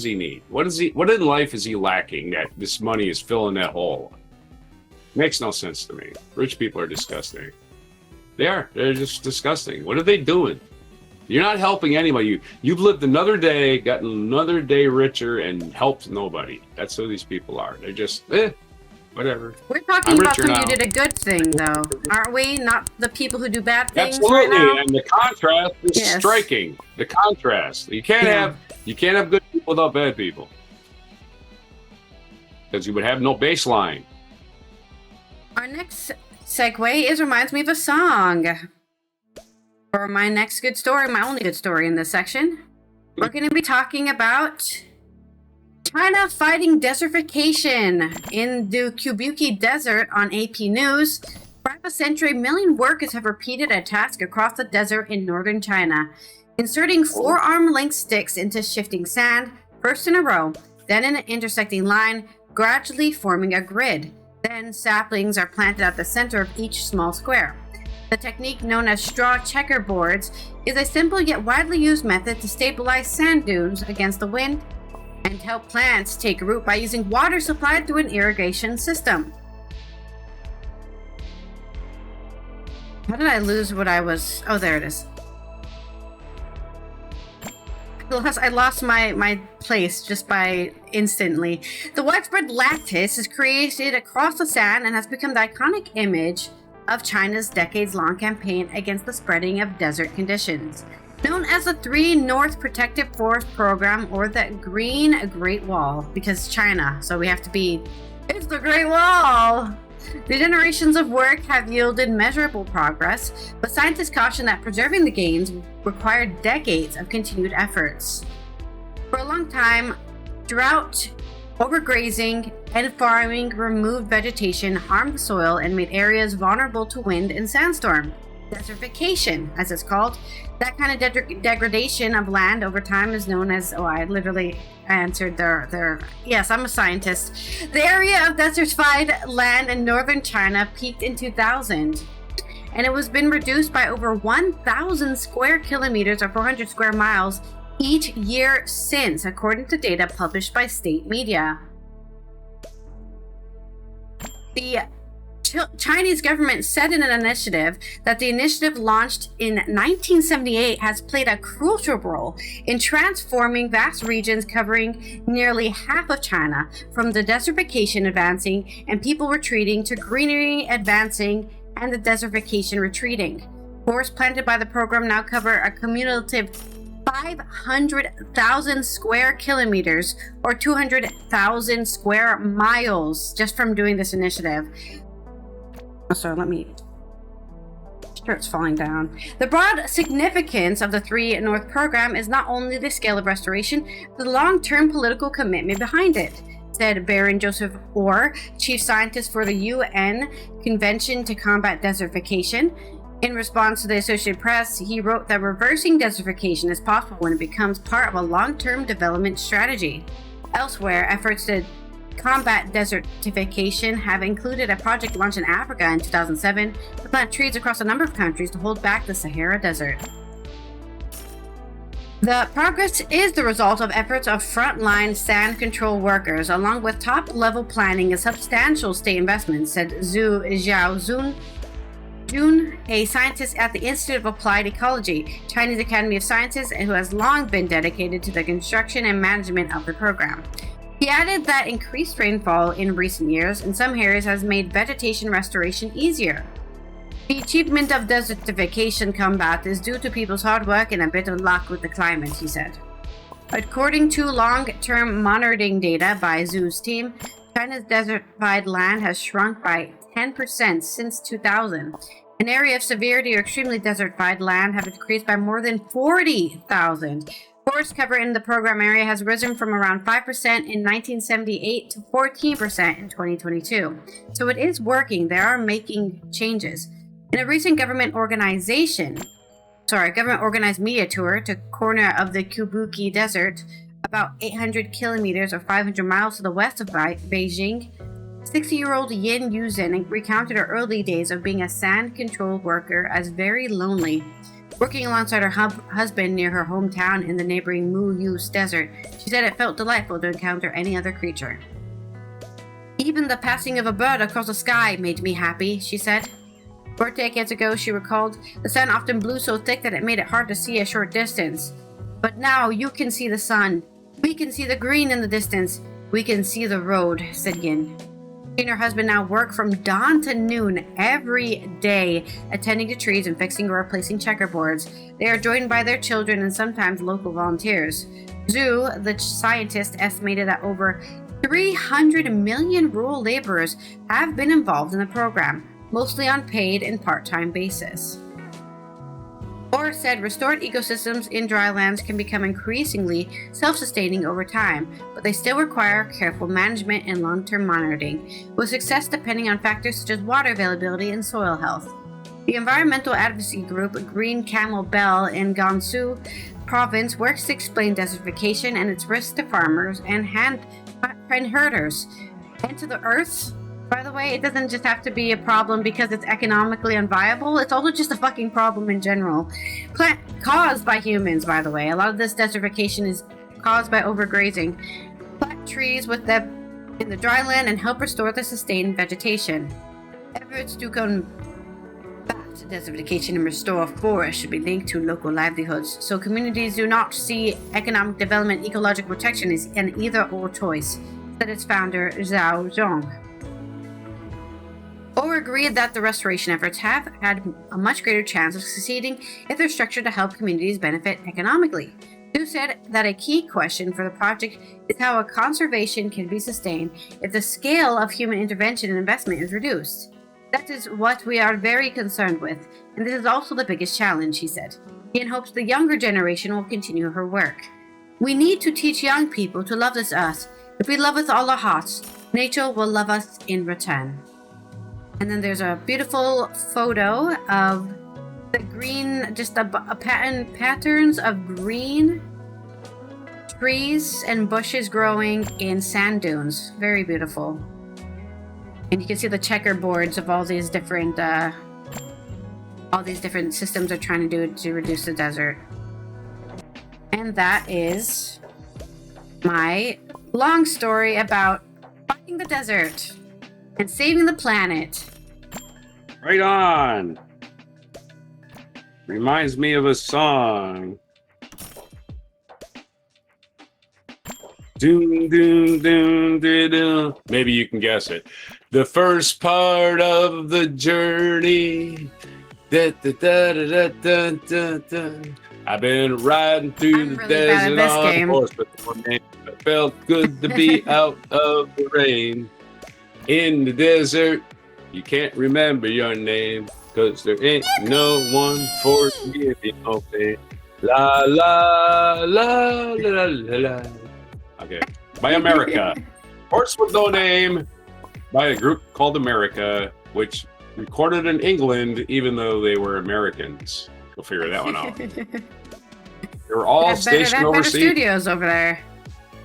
he need? What in life is he lacking that this money is filling that hole? Makes no sense to me. Rich people are disgusting. They're just disgusting. What are they doing? You're not helping anybody. You've lived another day, gotten another day richer, and helped nobody. That's who these people are. They're just, whatever.
We're talking about when you did a good thing, though, aren't we? Not the people who do bad things.
Absolutely,
right now.
And the contrast is striking. The contrast. You can't have good people without bad people, because you would have no baseline.
Our next segue reminds me of a song. For my next good story, my only good story in this section, we're going to be talking about China fighting desertification in the Kubuki Desert on AP News. For half a century, million workers have repeated a task across the desert in northern China, inserting 4 arm-length sticks into shifting sand, first in a row, then in an intersecting line, gradually forming a grid. Then saplings are planted at the center of each small square. The technique, known as straw checkerboards, is a simple yet widely used method to stabilize sand dunes against the wind and help plants take root by using water supplied through an irrigation system. How did I lose what I was? Oh, there it is. I lost my place just by instantly. The widespread lattice is created across the sand and has become the iconic image of China's decades-long campaign against the spreading of desert conditions. Known as the 3 North Protective Forest Program, or the Green Great Wall, because China, so we have to be, it's the Great Wall! The generations of work have yielded measurable progress, but scientists caution that preserving the gains require decades of continued efforts. For a long time, drought, overgrazing, and farming removed vegetation, harmed the soil, and made areas vulnerable to wind and sandstorm. Desertification, as it's called. That kind of degradation of land over time is known as, I literally answered their yes, I'm a scientist. The area of desertified land in northern China peaked in 2000, and it was been reduced by over 1,000 square kilometers or 400 square miles each year since, according to data published by state media. The Chinese government said in an initiative that the initiative launched in 1978 has played a crucial role in transforming vast regions covering nearly half of China, from the desertification advancing and people retreating to greenery advancing and the desertification retreating. Forests planted by the program now cover a cumulative 500,000 square kilometers or 200,000 square miles just from doing this initiative. So shirt's falling down. The broad significance of the 3 North program is not only the scale of restoration, but the long-term political commitment behind it, said Baron Joseph Orr, chief scientist for the UN Convention to Combat Desertification. In response to the Associated Press, he wrote that reversing desertification is possible when it becomes part of a long-term development strategy. Elsewhere, efforts to combat desertification have included a project launched in Africa in 2007 to plant trees across a number of countries to hold back the Sahara Desert. The progress is the result of efforts of frontline sand control workers, along with top-level planning and substantial state investments, said Zhu Xiaozun, a scientist at the Institute of Applied Ecology, Chinese Academy of Sciences, who has long been dedicated to the construction and management of the program. He added that increased rainfall in recent years in some areas has made vegetation restoration easier. The achievement of desertification combat is due to people's hard work and a bit of luck with the climate, he said. According to long-term monitoring data by Zhu's team, China's desertified land has shrunk by 10% since 2000. An area of severity or extremely desertified land have increased by more than 40,000. Forest cover in the program area has risen from around 5% in 1978 to 14% in 2022. So it is working. They are making changes. In a recent government organized media tour to corner of the Kubuki Desert, about 800 kilometers or 500 miles to the west of Beijing, 60-year-old Yin Yuzhen recounted her early days of being a sand control worker as very lonely. Working alongside her husband near her hometown in the neighboring Muyus Desert, she said it felt delightful to encounter any other creature. Even the passing of a bird across the sky made me happy, she said. 4 decades ago, she recalled, the sun often blew so thick that it made it hard to see a short distance. But now you can see the sun. We can see the green in the distance. We can see the road, said Yin. She and her husband now work from dawn to noon every day, attending to trees and fixing or replacing checkerboards. They are joined by their children and sometimes local volunteers. Zhu, the scientist, estimated that over 300 million rural laborers have been involved in the program, mostly on paid and part-time basis. Orr said restored ecosystems in drylands can become increasingly self-sustaining over time, but they still require careful management and long-term monitoring, with success depending on factors such as water availability and soil health. The environmental advocacy group Green Camel Bell in Gansu province works to explain desertification and its risks to farmers and herders, and to the earth. By the way, it doesn't just have to be a problem because it's economically unviable. It's also just a fucking problem in general. Caused by humans, by the way. A lot of this desertification is caused by overgrazing. Plant trees with them in the dry land and help restore the sustained vegetation. Efforts to combat desertification and restore forests should be linked to local livelihoods, so communities do not see economic development, ecological protection as an either-or choice, said its founder, Zhao Zhong. Or agreed that the restoration efforts have had a much greater chance of succeeding if they're structured to help communities benefit economically. Zhu said that a key question for the project is how a conservation can be sustained if the scale of human intervention and investment is reduced. That is what we are very concerned with, and this is also the biggest challenge, he said. He hopes the younger generation will continue her work. We need to teach young people to love this earth. If we love with all our hearts, nature will love us in return. And then there's a beautiful photo of the green, just patterns of green trees and bushes growing in sand dunes. Very beautiful. And you can see the checkerboards of all these different systems are trying to do to reduce the desert. And that is my long story about fighting the desert and saving the planet.
Right on. Reminds me of a song. Doom, doom, doom, doom, doom. Maybe you can guess it. The first part of the journey. Da, da, da, da, da, da, da. I've been riding through the desert on a horse before, man. It felt good to be out of the rain. In the desert, you can't remember your name, 'cause there ain't no one for you, you know, la la la la la la. Okay, by America. Horse with No Name by a group called America, which recorded in England, even though they were Americans. We'll figure that one out. They were all stationed overseas.
Studios over there.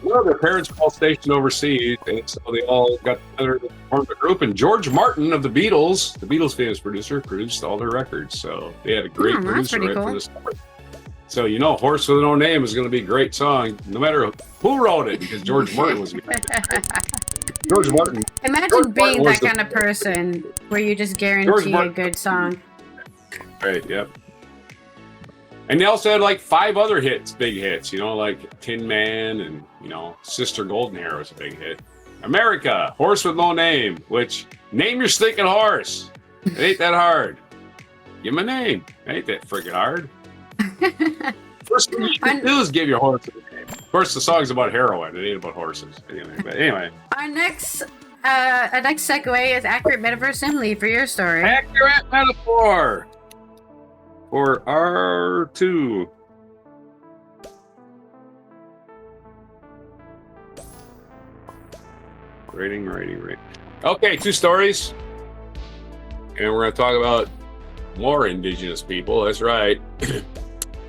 Well, their parents were all stationed overseas, and so they all got together to form a group. And George Martin of the Beatles famous producer, produced all their records. So they had a great producer right for this. So you know, "Horse with No Name" is going to be a great song, no matter who wrote it, because George Martin was. George Martin.
Imagine
George
being
Martin
that kind of person where you just guarantee a good song.
Right. Yep. And they also had like 5 other hits, big hits, you know, like Tin Man and, you know, Sister Golden Hair was a big hit. America, "Horse with No Name," which, name your stinking horse. It ain't that hard. Give him a name. It ain't that freaking hard. First thing you can do is give your horse a name. Of course, the song's about heroin. It ain't about horses. Anyway.
Our next segue is accurate metaphor simile for your story.
Accurate metaphor for R2. Rating. Okay, 2 stories. And we're going to talk about more Indigenous people. That's right.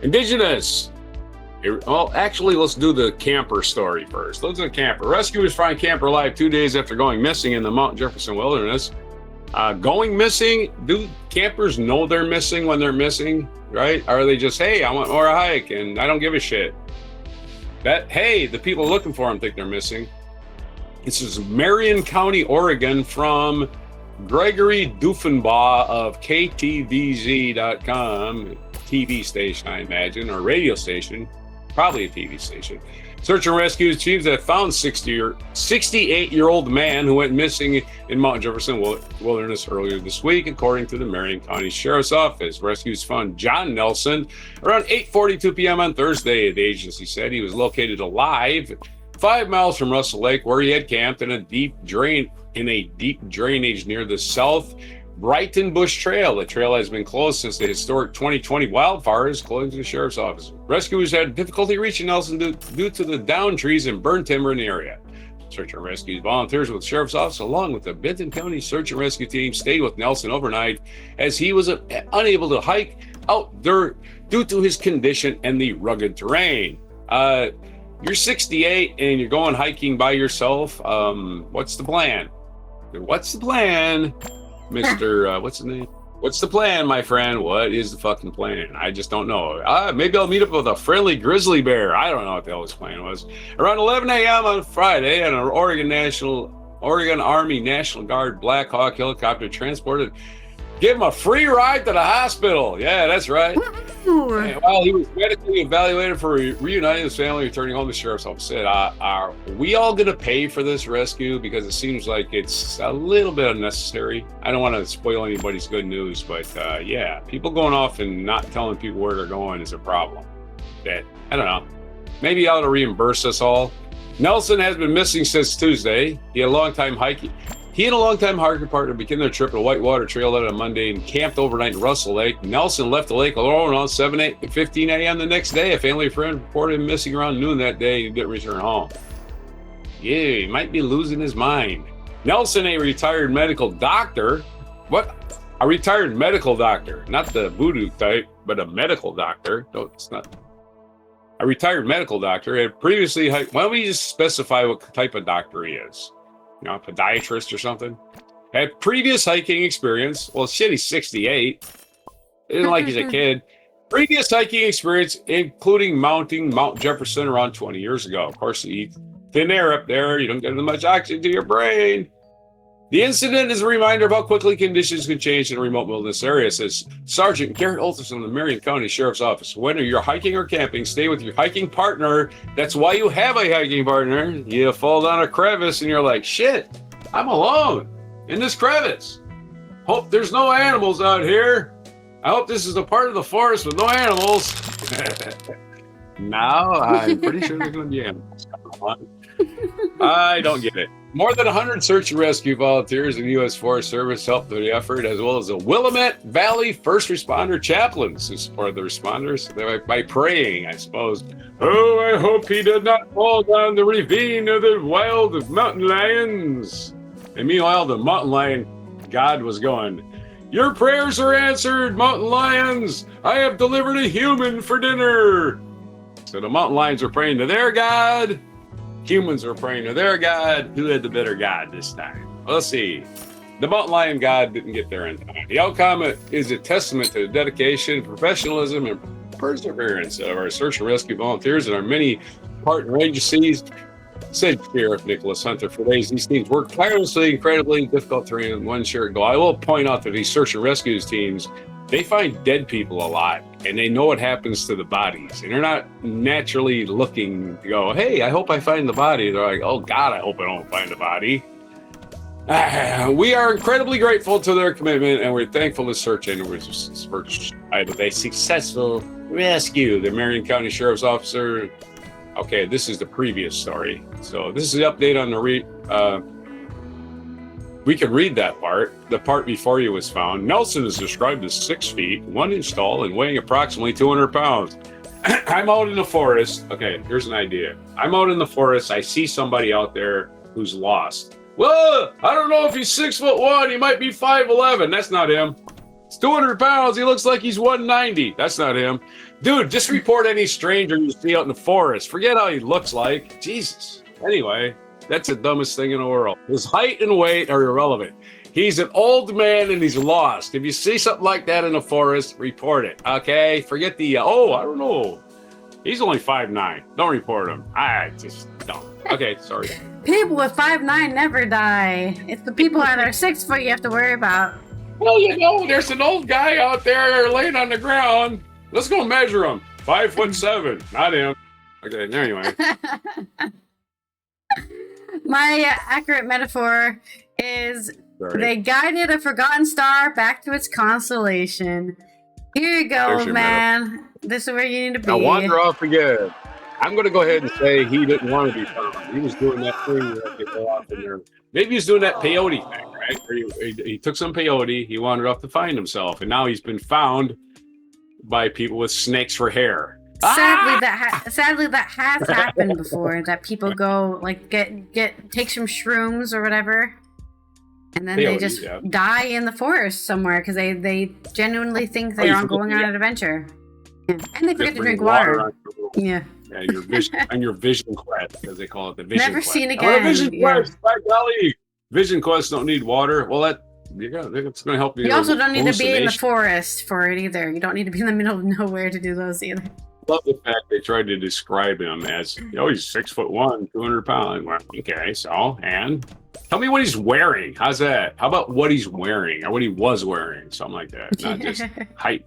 Indigenous. Well, actually, let's do the camper story first. Let's do the camper. Rescuers find camper alive 2 days after going missing in the Mount Jefferson wilderness. Going missing, do campers know they're missing when they're missing, right? Or are they just, hey, I want more a hike and I don't give a shit? The people looking for them think they're missing. This is Marion County, Oregon, from Gregory Doofenbaugh of KTVZ.com, TV station, I imagine, or radio station, probably a TV station. Search and rescue teams that found 68-year-old man who went missing in Mount Jefferson Wilderness earlier this week, according to the Marion County Sheriff's Office. Rescues found John Nelson around 8:42 p.m. on Thursday. The agency said he was located alive 5 miles from Russell Lake, where he had camped in a deep drainage near the South Brighton Bush Trail. The trail has been closed since the historic 2020 wildfires, according to the Sheriff's Office. Rescuers had difficulty reaching Nelson due to the downed trees and burned timber in the area. Search and rescue volunteers with the Sheriff's Office, along with the Benton County Search and Rescue Team, stayed with Nelson overnight as he was unable to hike out there due to his condition and the rugged terrain. You're 68 and you're going hiking by yourself. What's the plan? What's the plan? Mr. What's his name? What's the plan, my friend? What is the fucking plan? I just don't know. Maybe I'll meet up with a friendly grizzly bear. I don't know what the hell his plan was. Around 11 a.m. on Friday, an Oregon Army National Guard Black Hawk helicopter transported Give him a free ride to the hospital. Yeah, that's right.
Ooh.
And while he was medically evaluated for reuniting his family, returning home, the sheriff's office said, are we all going to pay for this rescue? Because it seems like it's a little bit unnecessary. I don't want to spoil anybody's good news, but yeah, people going off and not telling people where they're going is a problem. That, I don't know. Maybe you ought to reimburse us all. Nelson has been missing since Tuesday. He had a long-time hiking. He and a longtime hiking partner began their trip to Whitewater Trail on Monday and camped overnight in Russell Lake. Nelson left the lake alone around 15 a.m. the next day. A family friend reported him missing around noon that day and didn't return home. Yeah, he might be losing his mind. Nelson, a retired medical doctor. What? A retired medical doctor. Not the voodoo type, but a medical doctor. No, it's not. A retired medical doctor had previously hiked. Why don't we just specify what type of doctor he is? You know, a podiatrist or something. Had previous hiking experience. Well, shit, he's 68. It isn't like he's a kid. Previous hiking experience, including mounting Mount Jefferson around 20 years ago. Of course, you eat thin air up there. You don't get as much oxygen to your brain. The incident is a reminder of how quickly conditions can change in a remote wilderness area, says Sergeant Garrett Olterson of the Marion County Sheriff's Office. Whether you're hiking or camping, stay with your hiking partner. That's why you have a hiking partner. You fall down a crevice and you're like, shit, I'm alone in this crevice. Hope there's no animals out here. I hope this is a part of the forest with no animals. Now, I'm pretty sure there's going to be animals. I don't get it. More than 100 search and rescue volunteers in the U.S. Forest Service helped with the effort, as well as the Willamette Valley first responder chaplains who support the responders by praying, I suppose. Oh, I hope he did not fall down the ravine of the wild mountain lions. And meanwhile, the mountain lion god was going, your prayers are answered, mountain lions. I have delivered a human for dinner. So the mountain lions are praying to their god. Humans were praying to their god. Who had the better god this time? Well, let's see. The mountain lion god didn't get there in time. The outcome is a testament to the dedication, professionalism, and perseverance of our search and rescue volunteers and our many partner agencies, said Sheriff Nicholas Hunter. For days, these teams work tirelessly, incredibly difficult terrain, and one shared goal. I will point out that these search and rescue teams, they find dead people alive, and they know what happens to the bodies. And they're not naturally looking to go, hey, I hope I find the body. They're like, oh, God, I hope I don't find the body. We are incredibly grateful to their commitment, and we're thankful to search and search with a successful rescue. The Marion County Sheriff's Officer. Okay, this is the previous story. So this is the update on the we can read that part. The part before he was found. Nelson is described as 6 feet, 1 inch tall, and weighing approximately 200 pounds. I'm out in the forest. Okay, here's an idea. I'm out in the forest. I see somebody out there who's lost. Well, I don't know if he's 6'1". He might be 5'11". That's not him. It's 200 pounds. He looks like he's 190. That's not him. Dude, just report any stranger you see out in the forest. Forget how he looks like. Jesus. Anyway. That's the dumbest thing in the world. His height and weight are irrelevant. He's an old man and he's lost. If you see something like that in the forest, report it, okay? Forget the, I don't know. He's only 5'9". Don't report him. I just don't. Okay, sorry.
People with 5'9" never die. It's the people that are 6 foot you have to worry about.
Well, you know, there's an old guy out there laying on the ground. Let's go measure him. 5'7". Not him. Okay, anyway.
My accurate metaphor is they guided a forgotten star back to its constellation. Here you go, man. Metaphor. This is where you need to be.
Now wander off again. I'm going to go ahead and say he didn't want to be found. He was doing that thing where they go off in there. Maybe he's doing that peyote thing, right? Where he took some peyote, he wandered off to find himself, and now he's been found by people with snakes for hair.
Sadly, that has happened before. That people go like take some shrooms or whatever, and then they just die in the forest somewhere because they genuinely think they're going on an adventure. Yeah. And they forget to drink water. Yeah.
Yeah, your vision quest, as they call it, the vision
Never
quest.
Seen again.
Vision quest, by golly. Vision quests don't need water. Well, it's going to help you.
You also don't need to be in the forest for it either. You don't need to be in the middle of nowhere to do those either.
I love the fact they tried to describe him as, he's 6'1", 200 pounds. Well, okay, so, and Tell me what he's wearing. How's that? How about what he's wearing or what he was wearing? Something like that. Not just height.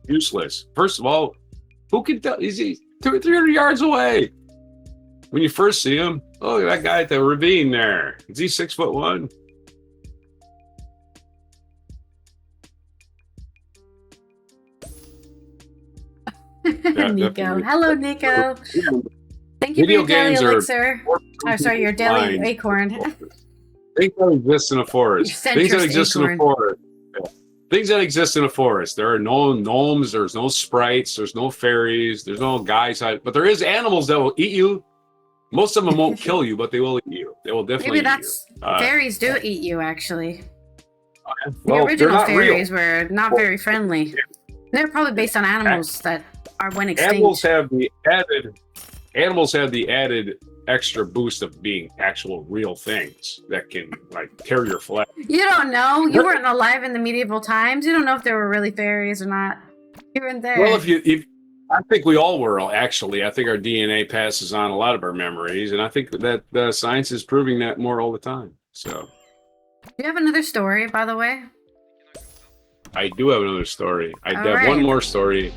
Useless. First of all, who can tell? Is he 200 or 300 yards away? When you first see him, oh, that guy at the ravine there. Is he 6'1"?
Nico. Hello, Nico. Thank you
Video
for your daily
games are-
elixir. Oh, sorry, your daily
Fine.
acorn.
Things that exist in a forest.
Your
Things that
centrist
exist in a
acorn.
forest. Yeah. Things that exist in a forest. There are no gnomes. There's no sprites. There's no fairies. There's no guys. But there is animals that will eat you. Most of them won't kill you, but they will eat you. They will definitely
Maybe that's fairies do eat you. Actually, the
well, they're
original
not
fairies
real.
were not very friendly. They're probably based on animals that went extinct.
Animals have the added extra boost of being actual real things that can like carry your flag.
You don't know. You weren't alive in the medieval times. You don't know if there were really fairies or not. You weren't there.
Well, if I think we all were actually. I think our DNA passes on a lot of our memories, and I think that science is proving that more all the time. So,
do you have another story, by the way?
I do have another story. I
All
have
right.
one more story.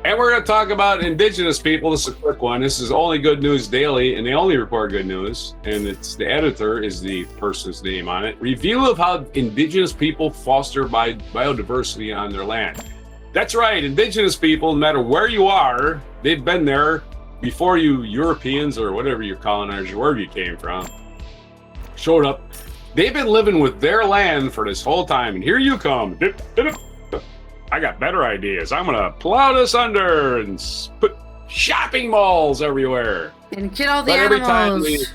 And we're going to talk about Indigenous people. This is a quick one. This is Only Good News Daily, and they only report good news. And it's the editor is the person's name on it. Review of how Indigenous people foster biodiversity on their land. That's right. Indigenous people, no matter where you are, they've been there before you Europeans or whatever your colonizers, wherever you came from, showed up. They've been living with their land for this whole time. And here you come. I got better ideas. I'm going to plow this under and put shopping malls everywhere.
And get all the
But every time
animals.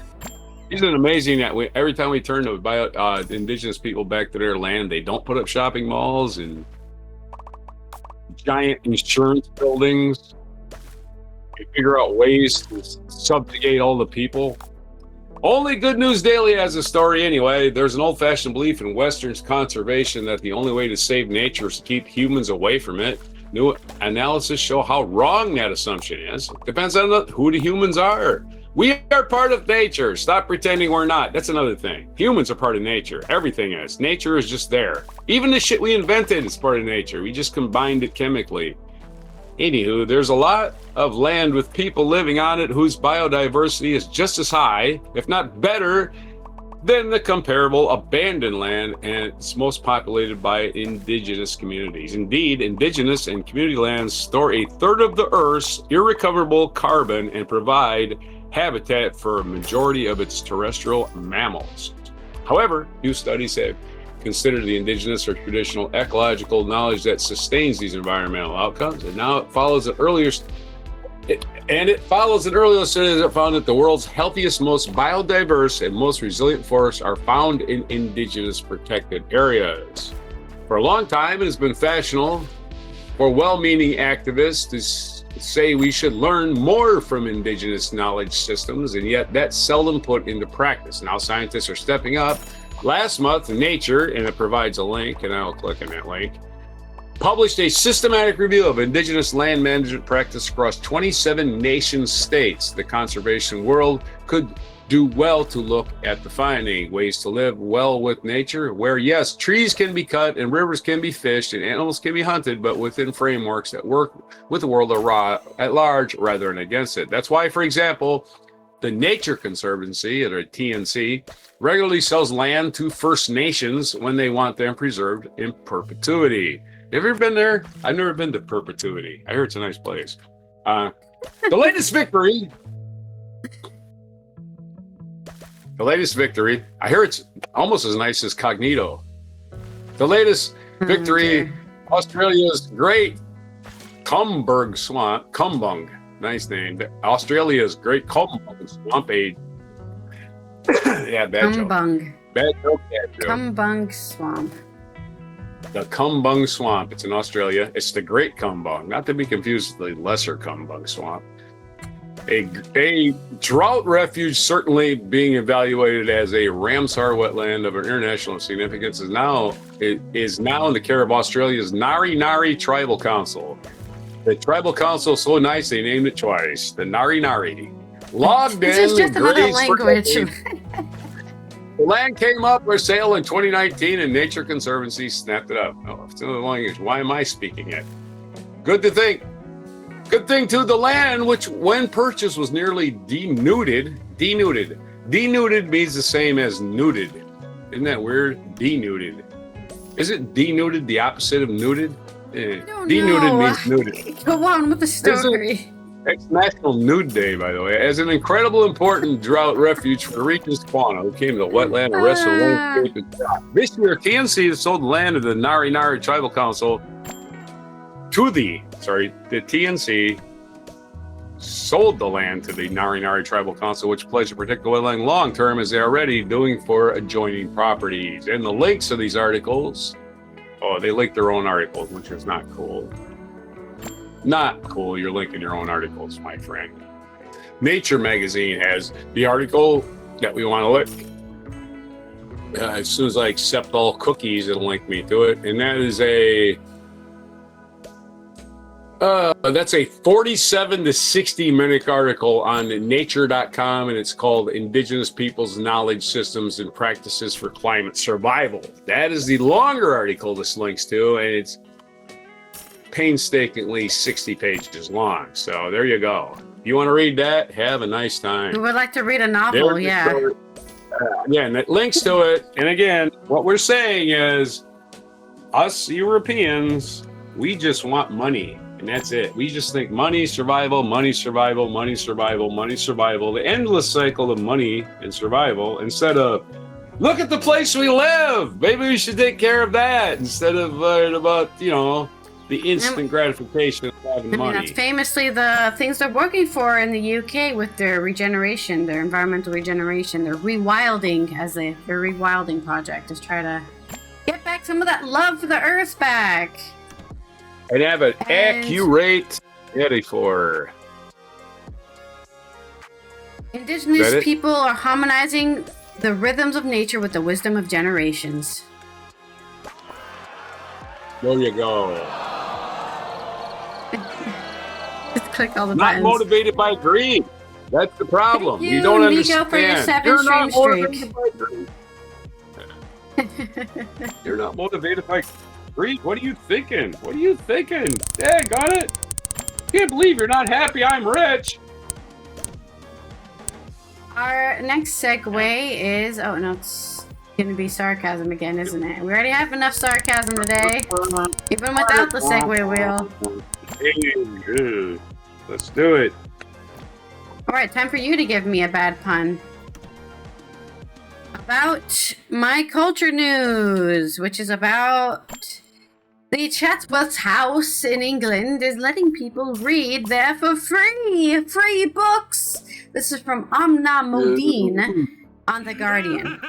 isn't it amazing that every time we turn to Indigenous people back to their land, they don't put up shopping malls and giant insurance buildings. They figure out ways to subjugate all the people. Only Good News Daily has a story anyway. There's an old-fashioned belief in Western's conservation that the only way to save nature is to keep humans away from it. New analysis show how wrong that assumption is. Depends on who the humans are. We are part of nature. Stop pretending we're not. That's another thing. Humans are part of nature. Everything is. Nature is just there. Even the shit we invented is part of nature. We just combined it chemically. Anywho, there's a lot of land with people living on it whose biodiversity is just as high, if not better, than the comparable abandoned land, and it's most populated by indigenous communities. Indeed, indigenous and community lands store a third of the Earth's irrecoverable carbon and provide habitat for a majority of its terrestrial mammals. However, new studies have considered the indigenous or traditional ecological knowledge that sustains these environmental outcomes, and now it follows an earlier study that found that the world's healthiest, most biodiverse, and most resilient forests are found in indigenous protected areas. For a long time, it has been fashionable for well-meaning activists to say we should learn more from indigenous knowledge systems, and yet that's seldom put into practice. Now scientists are stepping up. Last month, Nature, and it provides a link, and I'll click on that link, published a systematic review of indigenous land management practice across 27 nation states. The conservation world could do well to look at the finding, ways to live well with nature, where yes, trees can be cut and rivers can be fished and animals can be hunted, but within frameworks that work with the world at large rather than against it. That's why, for example, the Nature Conservancy, or TNC, regularly sells land to First Nations when they want them preserved in perpetuity. Have you ever been there? I've never been to perpetuity. I hear it's a nice place. The latest victory. I hear it's almost as nice as Cognito. The latest victory, Australia's Great Kumbung Swamp, Kumbung. Nice name. Australia's Great Kumbung Swamp. Yeah, bad joke.
Kumbung.
Bad joke, bad joke.
Kumbung Swamp.
The Kumbung Swamp. It's in Australia. It's the Great Kumbung, not to be confused with the Lesser Kumbung Swamp. A drought refuge, certainly being evaluated as a Ramsar wetland of international significance, is now in the care of Australia's Ngari Ngari Tribal Council. The Tribal Council is so nice they named it twice. The Ngari Ngari. Logged
This is
in
just another
graze for
language.
decades. The land came up for sale in 2019 and Nature Conservancy snapped it up. Oh, it's another language. Why am I speaking it? Good to think. Good thing too, the land, which when purchased was nearly denuded. Denuded means the same as nuded. Isn't that weird? Denuded. Isn't denuded the opposite of nuded? Denuded means nuded.
Go on with the story.
It's National Nude Day, by the way. As an incredible important drought refuge for the region's fauna who came to the wetland and rest of the landscape and crop. This year, TNC has sold the land of the Nari Nari Tribal Council the TNC sold the land to the Nari Nari Tribal Council, which pledged to protect the wetland long term as they are already doing for adjoining properties. And the links of these articles, they link their own articles, which is not cool. Not cool. You're linking your own articles, my friend. Nature magazine has the article that we want to link. As soon as I accept all cookies, it'll link me to it. And that is that's a 47 to 60 minute article on nature.com, and it's called Indigenous Peoples' Knowledge Systems and Practices for Climate Survival. That is the longer article this links to, and it's painstakingly 60 pages long. So there you go. If you want to read that, have a nice time.
We would like to read a novel, yeah.
And it links to it. And again, what we're saying is us Europeans, we just want money. And that's it. We just think money, survival, money, survival, money, survival, money, survival, the endless cycle of money and survival, instead of, look at the place we live. Maybe we should take care of that instead of worrying about, the instant gratification of having money.
That's famously the things they're working for in the UK with their regeneration, their environmental regeneration, their rewilding, their rewilding project is try to get back some of that love for the earth back.
And have an accurate metaphor.
Indigenous people are harmonizing the rhythms of nature with the wisdom of generations.
There you go.
Just click all the
buttons. Not motivated by greed. That's the problem. You don't understand.
For your
You're not
motivated
by greed. You're not motivated by greed. What are you thinking? Dang, got it? Can't believe you're not happy I'm rich.
Our next segue is, it's going to be sarcasm again, isn't it? We already have enough sarcasm today, even without the segue wheel.
Hey, let's do it.
All right, time for you to give me a bad pun. About my culture news, which is about the Chatsworth House in England is letting people read there for free books. This is from Amna Modine on The Guardian.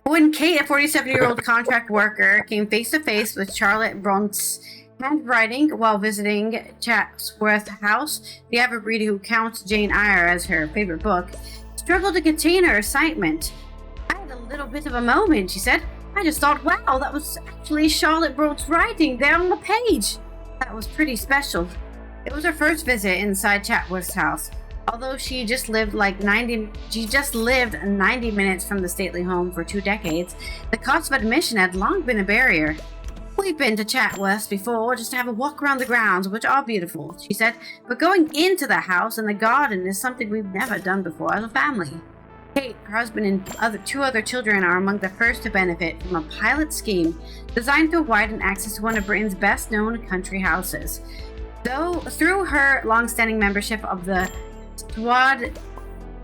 When Kate, a 47-year-old contract worker, came face-to-face with Charlotte Bronte's handwriting while visiting Chatsworth House, the avid reader who counts Jane Eyre as her favorite book struggled to contain her excitement. I had a little bit of a moment, she said. I just thought, wow, that was actually Charlotte Bronte's writing there on the page. That was pretty special. It was her first visit inside Chatsworth's house. Although she just lived 90 minutes from the stately home for 2 decades, the cost of admission had long been a barrier. We've been to Chatsworth before just to have a walk around the grounds, which are beautiful, she said, but going into the house and the garden is something we've never done before as a family. Kate, her husband, and 2 other children are among the first to benefit from a pilot scheme designed to widen access to one of Britain's best-known country houses. Through her long-standing membership of the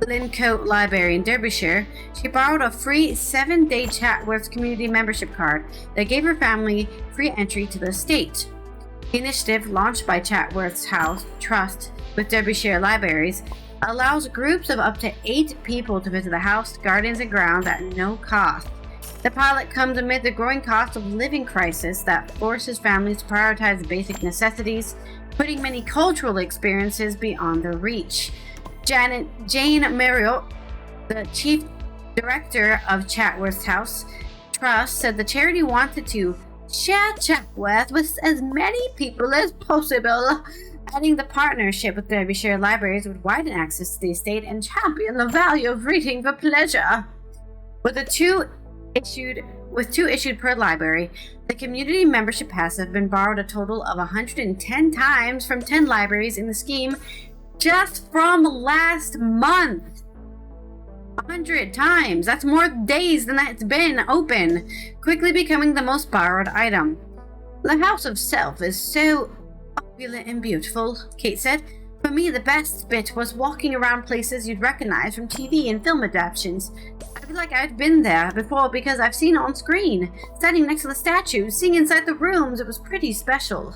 Lincote Library in Derbyshire, she borrowed a free 7-day Chatsworth community membership card that gave her family free entry to the estate. The initiative, launched by Chatsworth's House Trust with Derbyshire Libraries, allows groups of up to 8 people to visit the house, gardens, and grounds at no cost. The pilot comes amid the growing cost of living crisis that forces families to prioritize basic necessities, putting many cultural experiences beyond their reach. Jane Marriott, the chief director of Chatsworth House Trust, said the charity wanted to share Chatsworth with as many people as possible. Adding the partnership with Derbyshire Libraries would widen access to the estate and champion the value of reading for pleasure. With two issued per library, the community membership pass have been borrowed a total of 110 times from 10 libraries in the scheme just from last month. 100 times. That's more days than that's been open, quickly becoming the most borrowed item. The House of Self is so opulent and beautiful, Kate said. For me, the best bit was walking around places you'd recognize from TV and film adaptations. I feel like I'd been there before because I've seen it on screen, standing next to the statues, seeing inside the rooms. It was pretty special.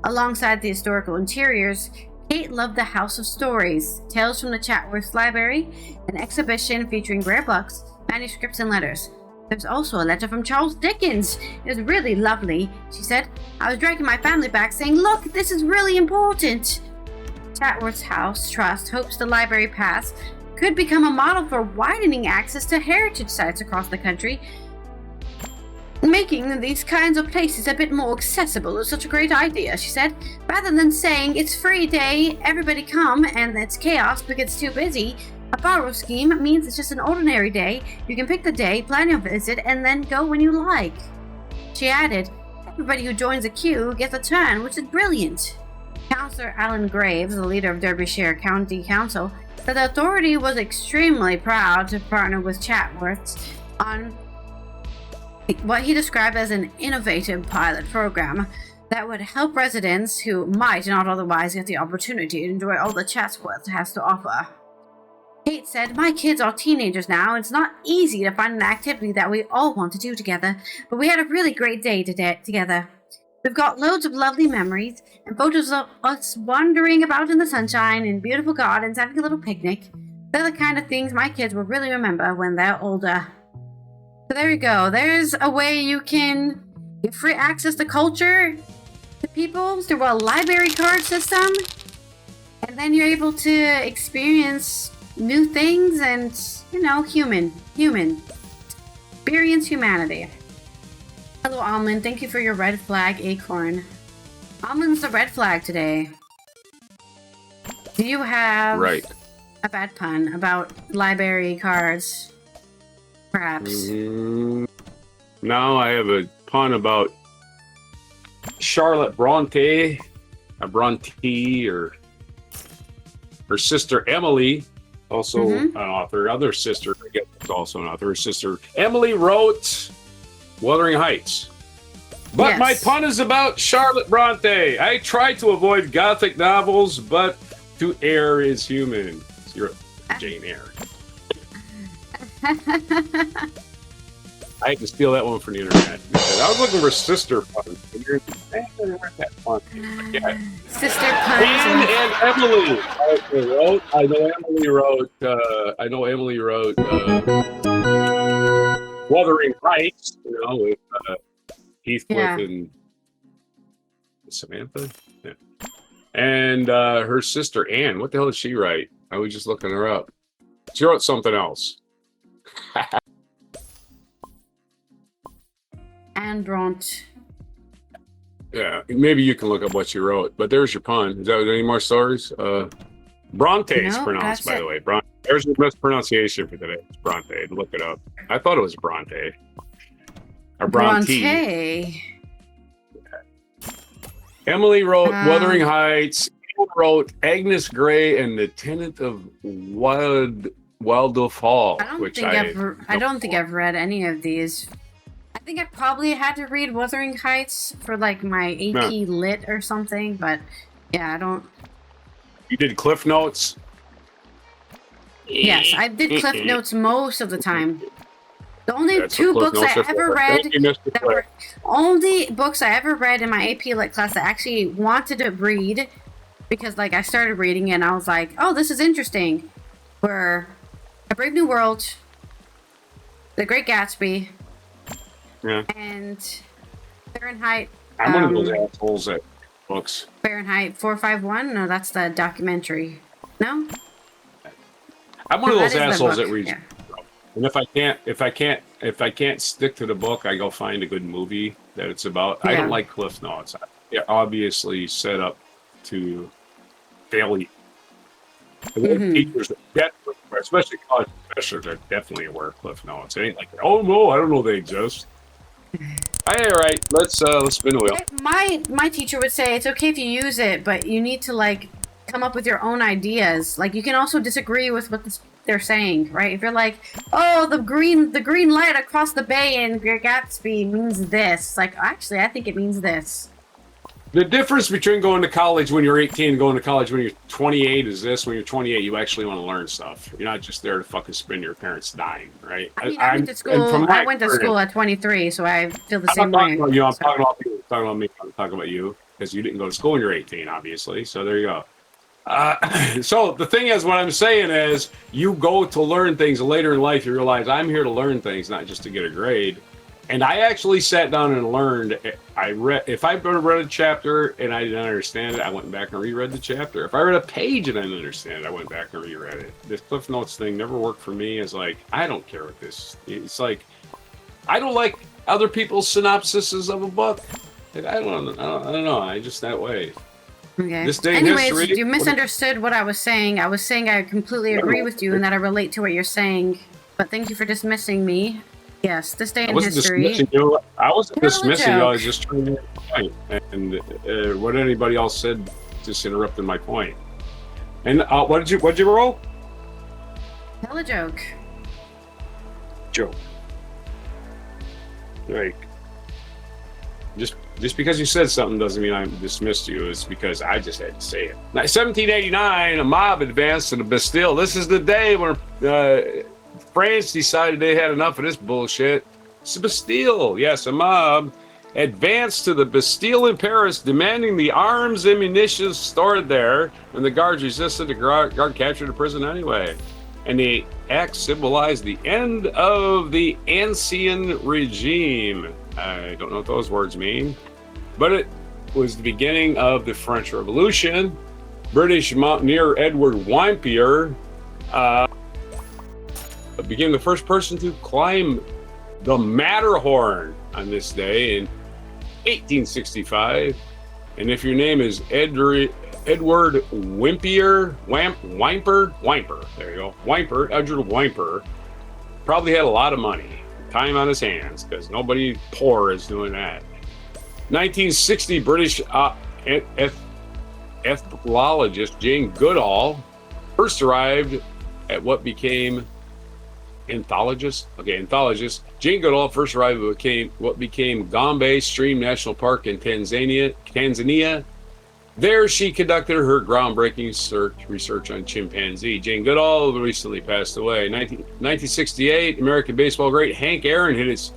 Alongside the historical interiors, Kate loved the House of Stories, Tales from the Chatworth Library, an exhibition featuring rare books, manuscripts, and letters. There's also a letter from Charles Dickens. It was really lovely, she said. I was dragging my family back saying, look, this is really important. Chatworth House Trust hopes the library pass could become a model for widening access to heritage sites across the country. Making these kinds of places a bit more accessible is such a great idea, she said. Rather than saying, it's free day, everybody come, and it's chaos because it's too busy, a borrow scheme means it's just an ordinary day. You can pick the day, plan your visit, and then go when you like. She added, everybody who joins a queue gets a turn, which is brilliant. Councillor Alan Graves, the leader of Derbyshire County Council, said the authority was extremely proud to partner with Chatworth on what he described as an innovative pilot program that would help residents who might not otherwise get the opportunity to enjoy all the Chatsworth has to offer. Kate said, my kids are teenagers now. It's not easy to find an activity that we all want to do together, but we had a really great day together. We've got loads of lovely memories and photos of us wandering about in the sunshine in beautiful gardens having a little picnic. They're the kind of things my kids will really remember when they're older. So there you go. There's a way you can get free access to culture to people through a library card system. And then you're able to experience new things and, human. Experience humanity. Hello, Almond. Thank you for your red flag acorn. Almond's the red flag today. Do you have a bad pun about library cards? Perhaps.
No, I have a pun about Charlotte Bronte, or her sister Emily, also an author. Other sister, I guess, is also an author. Her sister Emily wrote Wuthering Heights. But my pun is about Charlotte Bronte. I try to avoid Gothic novels, but to err is human. You're Jane Eyre. I had to steal that one from the internet. I was looking for sister puns.
Sister puns.
And Emily wrote. I know Emily wrote Wuthering Heights. With Heathcliff and Samantha. Yeah. And her sister Anne. What the hell did she write? I was just looking her up. She wrote something else.
Anne Bront.
Yeah, maybe you can look up what she wrote. But there's your pun. Is that any more stories? Bronte is pronounced, by the way. Bronte. There's the mispronunciation for today. It's Bronte. Look it up. I thought it was Bronte. Or Bronte.
Bronte.
Emily wrote Wuthering Heights. Anne wrote Agnes Grey and the Tenant of Waldorf Hall.
I don't think I've read any of these. I think I probably had to read Wuthering Heights for like my AP Lit or something, but yeah, I don't.
You did Cliff Notes?
Yes, I did Cliff Notes most of the time. The only two books I ever read that were only books I ever read in my AP Lit class that I actually wanted to read because like I started reading it and I was like, oh, this is interesting, were A Brave New World, The Great Gatsby, and Fahrenheit.
I'm one of those assholes that books.
Fahrenheit 451? No, that's the documentary. No?
I'm one of those assholes that reads. Yeah. And if I can't stick to the book, I go find a good movie that it's about. Yeah. I don't like Cliff Notes. They're obviously set up to failure. The teachers are definitely, especially college professors, are definitely aware of Cliff Notes. It ain't like, oh no, I don't know they exist. All right, let's spin the wheel.
My teacher would say it's okay if you use it, but you need to like come up with your own ideas. Like you can also disagree with what they're saying, right? If you're like, oh, the green light across the bay in Gatsby means this. Like, actually, I think it means this.
The difference between going to college when you're 18 and going to college when you're 28 is this: when you're 28, you actually want to learn stuff. You're not just there to fucking spend your parents' dime, right?
I mean, I went to school at 23, so I feel the same way.
I'm talking about you. I'm talking about me. I'm talking about you because you didn't go to school when you're 18, obviously. So there you go. So the thing is, what I'm saying is, you go to learn things later in life. You realize I'm here to learn things, not just to get a grade. And I actually sat down and learned. If I read a chapter and I didn't understand it, I went back and reread the chapter. If I read a page and I didn't understand it, I went back and reread it. This Cliff Notes thing never worked for me. It's like, I don't care what this. It's like, I don't like other people's synopsises of a book. I don't know. I just that way.
Okay.
This day
Anyways,
in history,
you misunderstood what I was saying. I was saying I completely agree with you and that I relate to what you're saying. But thank you for dismissing me. Yes, this day in history.
I wasn't dismissing you. I was just trying to make a point. And what anybody else said just interrupted my point. And what did you roll?
Tell a joke.
Joke. Like, just because you said something doesn't mean I dismissed you. It's because I just had to say it. Now, 1789, a mob advanced to the Bastille. This is the day when France decided they had enough of this bullshit. It's the Bastille. Yes, a mob advanced to the Bastille in Paris, demanding the arms and munitions stored there. And the guards resisted. The guard captured the prison anyway. And the act symbolized the end of the Ancien regime. I don't know what those words mean, but it was the beginning of the French Revolution. British mountaineer Edward Whymper became the first person to climb the Matterhorn on this day in 1865. And if your name is Edward Whymper, there you go, Edward Whymper, probably had a lot of money, time on his hands, because nobody poor is doing that. 1960, British ethnologist Jane Goodall first arrived at what became anthologist. Jane Goodall first arrived at what became Gombe Stream National Park in Tanzania. There, she conducted her groundbreaking research on chimpanzee. Jane Goodall recently passed away. 1968, American baseball great Hank Aaron hit his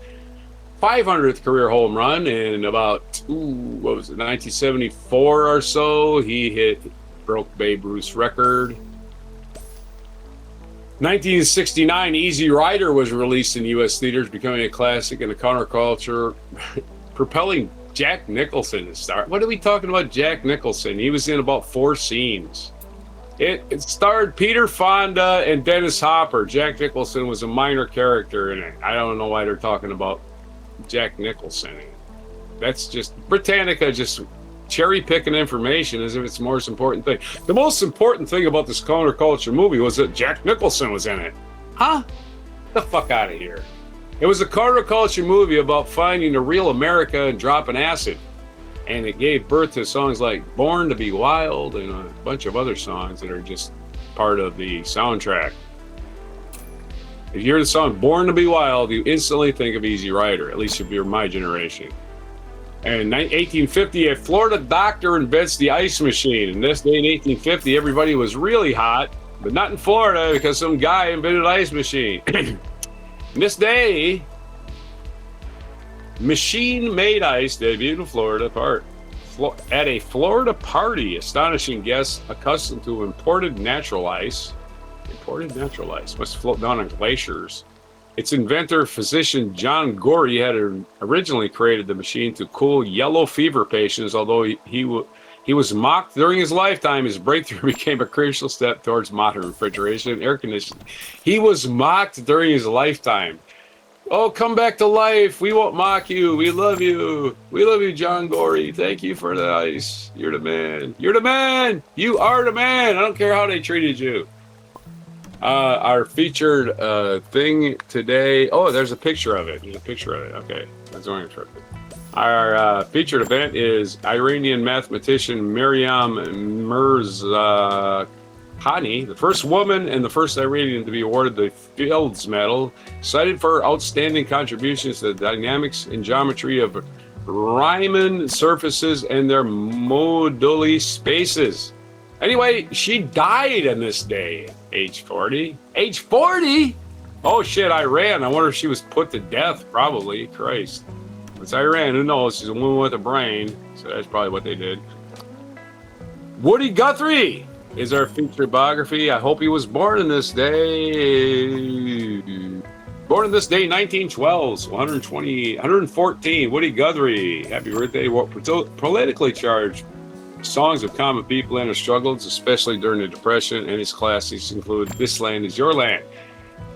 500th career home run in about 1974 or so. He broke Babe Ruth's record. 1969, Easy Rider was released in U.S. theaters, becoming a classic in the counterculture, propelling Jack Nicholson to star. What are we talking about Jack Nicholson? He was in about 4 scenes. It starred Peter Fonda and Dennis Hopper. Jack Nicholson was a minor character in it. I don't know why they're talking about Jack Nicholson. That's just Britannica just cherry picking information as if it's the most important thing. The most important thing about this counterculture movie was that Jack Nicholson was in it. Huh? Get the fuck out of here. It was a counterculture movie about finding the real America and dropping acid. And it gave birth to songs like Born to Be Wild and a bunch of other songs that are just part of the soundtrack. If you hear the song Born to Be Wild, you instantly think of Easy Rider, at least if you're my generation. And in 1850, a Florida doctor invents the ice machine. In this day in 1850, everybody was really hot, but not in Florida because some guy invented an ice machine. In this day, machine-made ice debuted in Florida at a Florida party. Astonishing guests accustomed to imported natural ice must float down on glaciers. Its inventor, physician John Gorey, had originally created the machine to cool yellow fever patients. Although he was mocked during his lifetime, his breakthrough became a crucial step towards modern refrigeration and air conditioning. He was mocked during his lifetime. Oh, come back to life. We won't mock you. We love you. We love you, John Gorey. Thank you for the ice. You're the man. You're the man. You are the man. I don't care how they treated you. Our featured thing today. Oh, there's a picture of it. There's a picture of it. Okay. That's only interesting. Our featured event is Iranian mathematician Maryam Mirzakhani, the first woman and the first Iranian to be awarded the Fields Medal, cited for her outstanding contributions to the dynamics and geometry of Riemann surfaces and their moduli spaces. Anyway, she died on this day, age 40. Age 40? Oh shit, Iran. I wonder if she was put to death, probably. Christ. It's Iran, who knows? She's a woman with a brain, so that's probably what they did. Woody Guthrie is our featured biography. I hope he was born in this day. Born in this day, 1912, 114. Woody Guthrie, happy birthday. Politically charged songs of common people and their struggles, especially during the Depression, and his classics include This Land Is Your Land.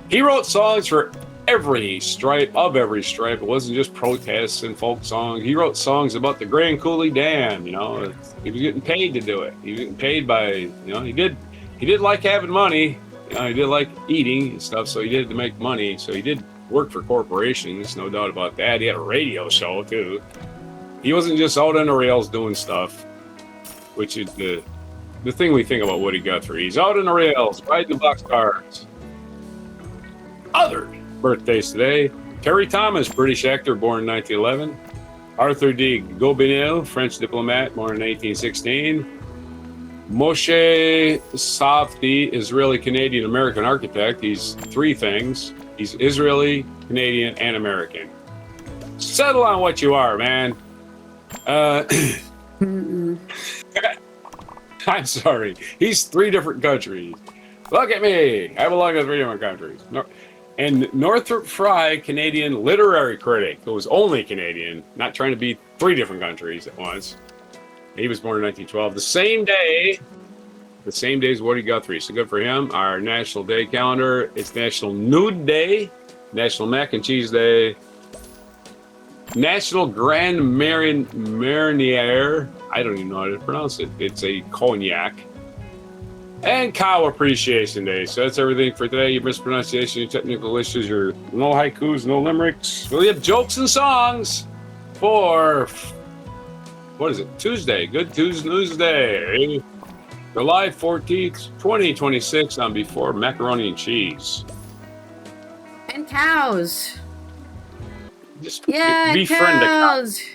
He wrote songs for every stripe. It wasn't just protests and folk songs. He wrote songs about the Grand Coulee Dam. You know, he was getting paid to do it. He was getting paid by, you know, he did like having money. You know, he did like eating and stuff, so he did it to make money. So he did work for corporations, no doubt about that. He had a radio show too. He wasn't just out on the rails doing stuff, which is the thing we think about Woody Guthrie. He's out on the rails, riding the boxcars. Other birthdays today: Terry Thomas, British actor, born in 1911. Arthur de Gobineau, French diplomat, born in 1816. Moshe Safdie, Israeli Canadian American architect. He's three things: he's Israeli, Canadian, and American. Settle on what you are, man. I'm sorry. He's three different countries. Look at me. I belong to three different countries. And Northrop Frye, Canadian literary critic, who was only Canadian, not trying to be three different countries at once. He was born in 1912. The same day as Woody Guthrie. So good for him. Our national day calendar. It's National Nude Day, National Mac and Cheese Day, National Grand Marnier. I don't even know how to pronounce it. It's a cognac. And Cow Appreciation Day. So that's everything for today. Your mispronunciation, your technical issues, your no haikus, no limericks. We have jokes and songs for, what is it, Tuesday. Good Tuesday. July 14th, 2026 on Before Macaroni and Cheese.
And cows.
Just
befriend
cows. A cow.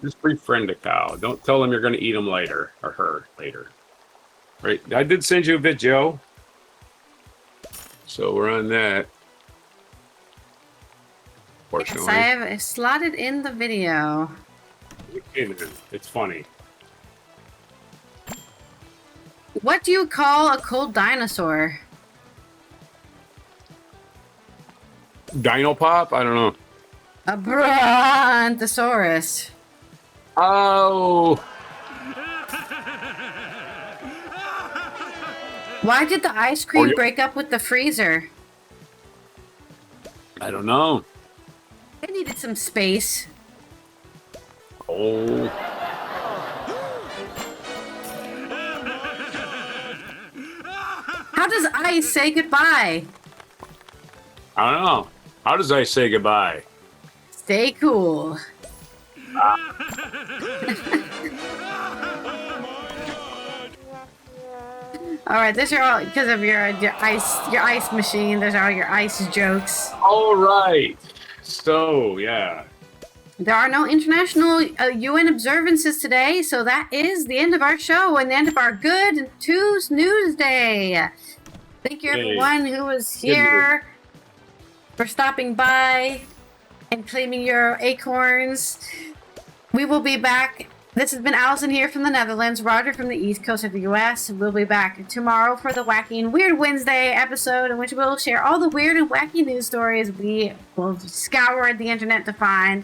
Just befriend a cow. Don't tell them you're going to eat them later, or her later. Right, I did send you a video, so we're on that.
Yes, I have slotted in the video.
It's funny.
What do you call a cold dinosaur?
Dino Pop? I don't know.
A brontosaurus.
Oh.
Why did the ice cream break up with the freezer?
I don't know.
It needed some space.
Oh.
How does ice say goodbye?
I don't know. How does ice say goodbye?
Stay cool. All right, these are all because of your ice machine. Those are all your ice jokes.
All right. So yeah.
There are no international UN observances today, so that is the end of our show and the end of our Good Tuesday News Day. Thank you, everyone who was here, for stopping by and claiming your acorns. We will be back. This has been Allison here from the Netherlands, Roger from the East Coast of the U.S. We'll be back tomorrow for the Wacky and Weird Wednesday episode, in which we'll share all the weird and wacky news stories we will scour the internet to find.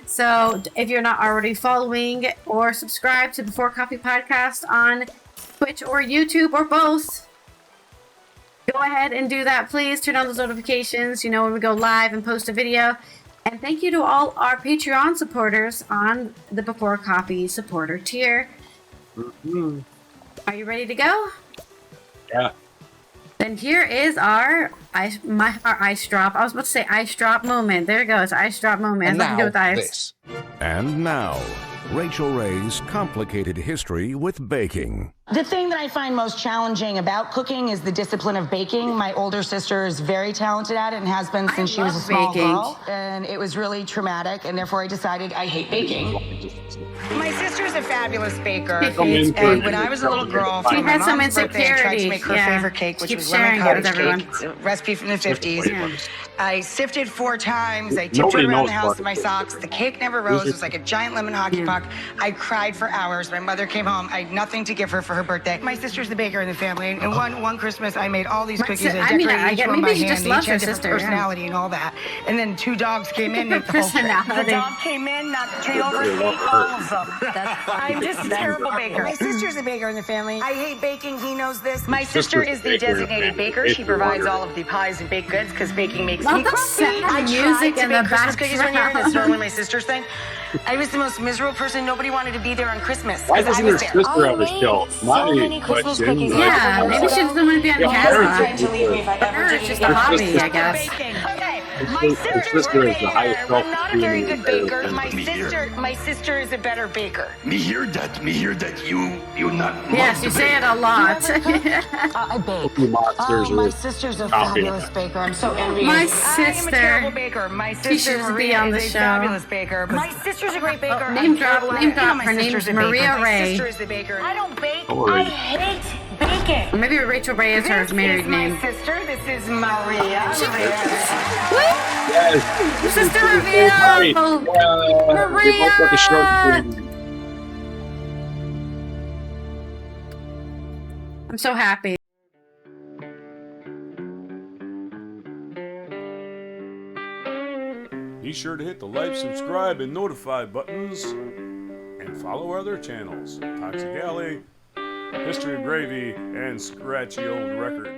So if you're not already following or subscribed to Before Coffee Podcast on Twitch or YouTube or both, go ahead and do that, please. Turn on those notifications, when we go live and post a video. And thank you to all our Patreon supporters on the Before Coffee supporter tier.
Mm-hmm.
Are you ready to go?
Yeah.
Then here is our ice drop. I was about to say ice drop moment. There it goes, ice drop moment.
And
Nothing to do
now,
with ice.
this.
And now, Rachel Ray's complicated history with baking.
The thing that I find most challenging about cooking is the discipline of baking. My older sister is very talented at it and has been since she was a small girl. And it was really traumatic, and therefore I decided I hate baking. My sister's a fabulous baker. And when I was a little girl, for my mom's birthday, I tried to make her favorite cake, which was lemon cottage cake. It's a recipe from the 50s. Yeah. I sifted 4 times. I tipped it around the house in my socks. The cake never rose. It was like a giant lemon hockey puck. I cried for hours. My mother came home. I had nothing to give her for her birthday. My sister's the baker in the family. And one Christmas, I made all these cookies. I decorated each one by hand. Each had different personality and all that. And then 2 dogs came in and ate the whole trip. The dog came in, knocked the tree over, ate all of them. I'm just a terrible baker. My sister's a baker in the family. I hate baking. He knows this. My sister is the designated baker. She provides all of the pies and baked goods because baking makes me grumpy. I tried to make Christmas cookies one year. That's normally my sister's thing. I was the most miserable person. Nobody wanted to be there on Christmas.
Why doesn't her sister have a show?
So many Christmas cookies.
Yeah, maybe she doesn't want to be on camera.
Trying to leave me if I ever did
It's just a hobby, I guess.
Okay, my sister is the highest. I'm not a very good baker. My sister is a better baker.
Me hear that you not.
Yes, you say it a lot.
I bake. My sister's a fabulous baker. I'm so envious.
My
I am a
sister.
terrible baker. My sister
should be
Maria
on the
is a
show.
fabulous baker. My sister's a great baker.
Name drop. Her name's Maria
My
Ray.
sister is the baker. I don't bake. I hate baking.
Or maybe Rachel Ray is her married name.
My sister. This is Maria.
Yes.
Sister reveal. Maria. I'm so happy.
Be sure to hit the like, subscribe, and notify buttons, and follow our other channels, Toxic Alley, History of Gravy, and Scratchy Old Records.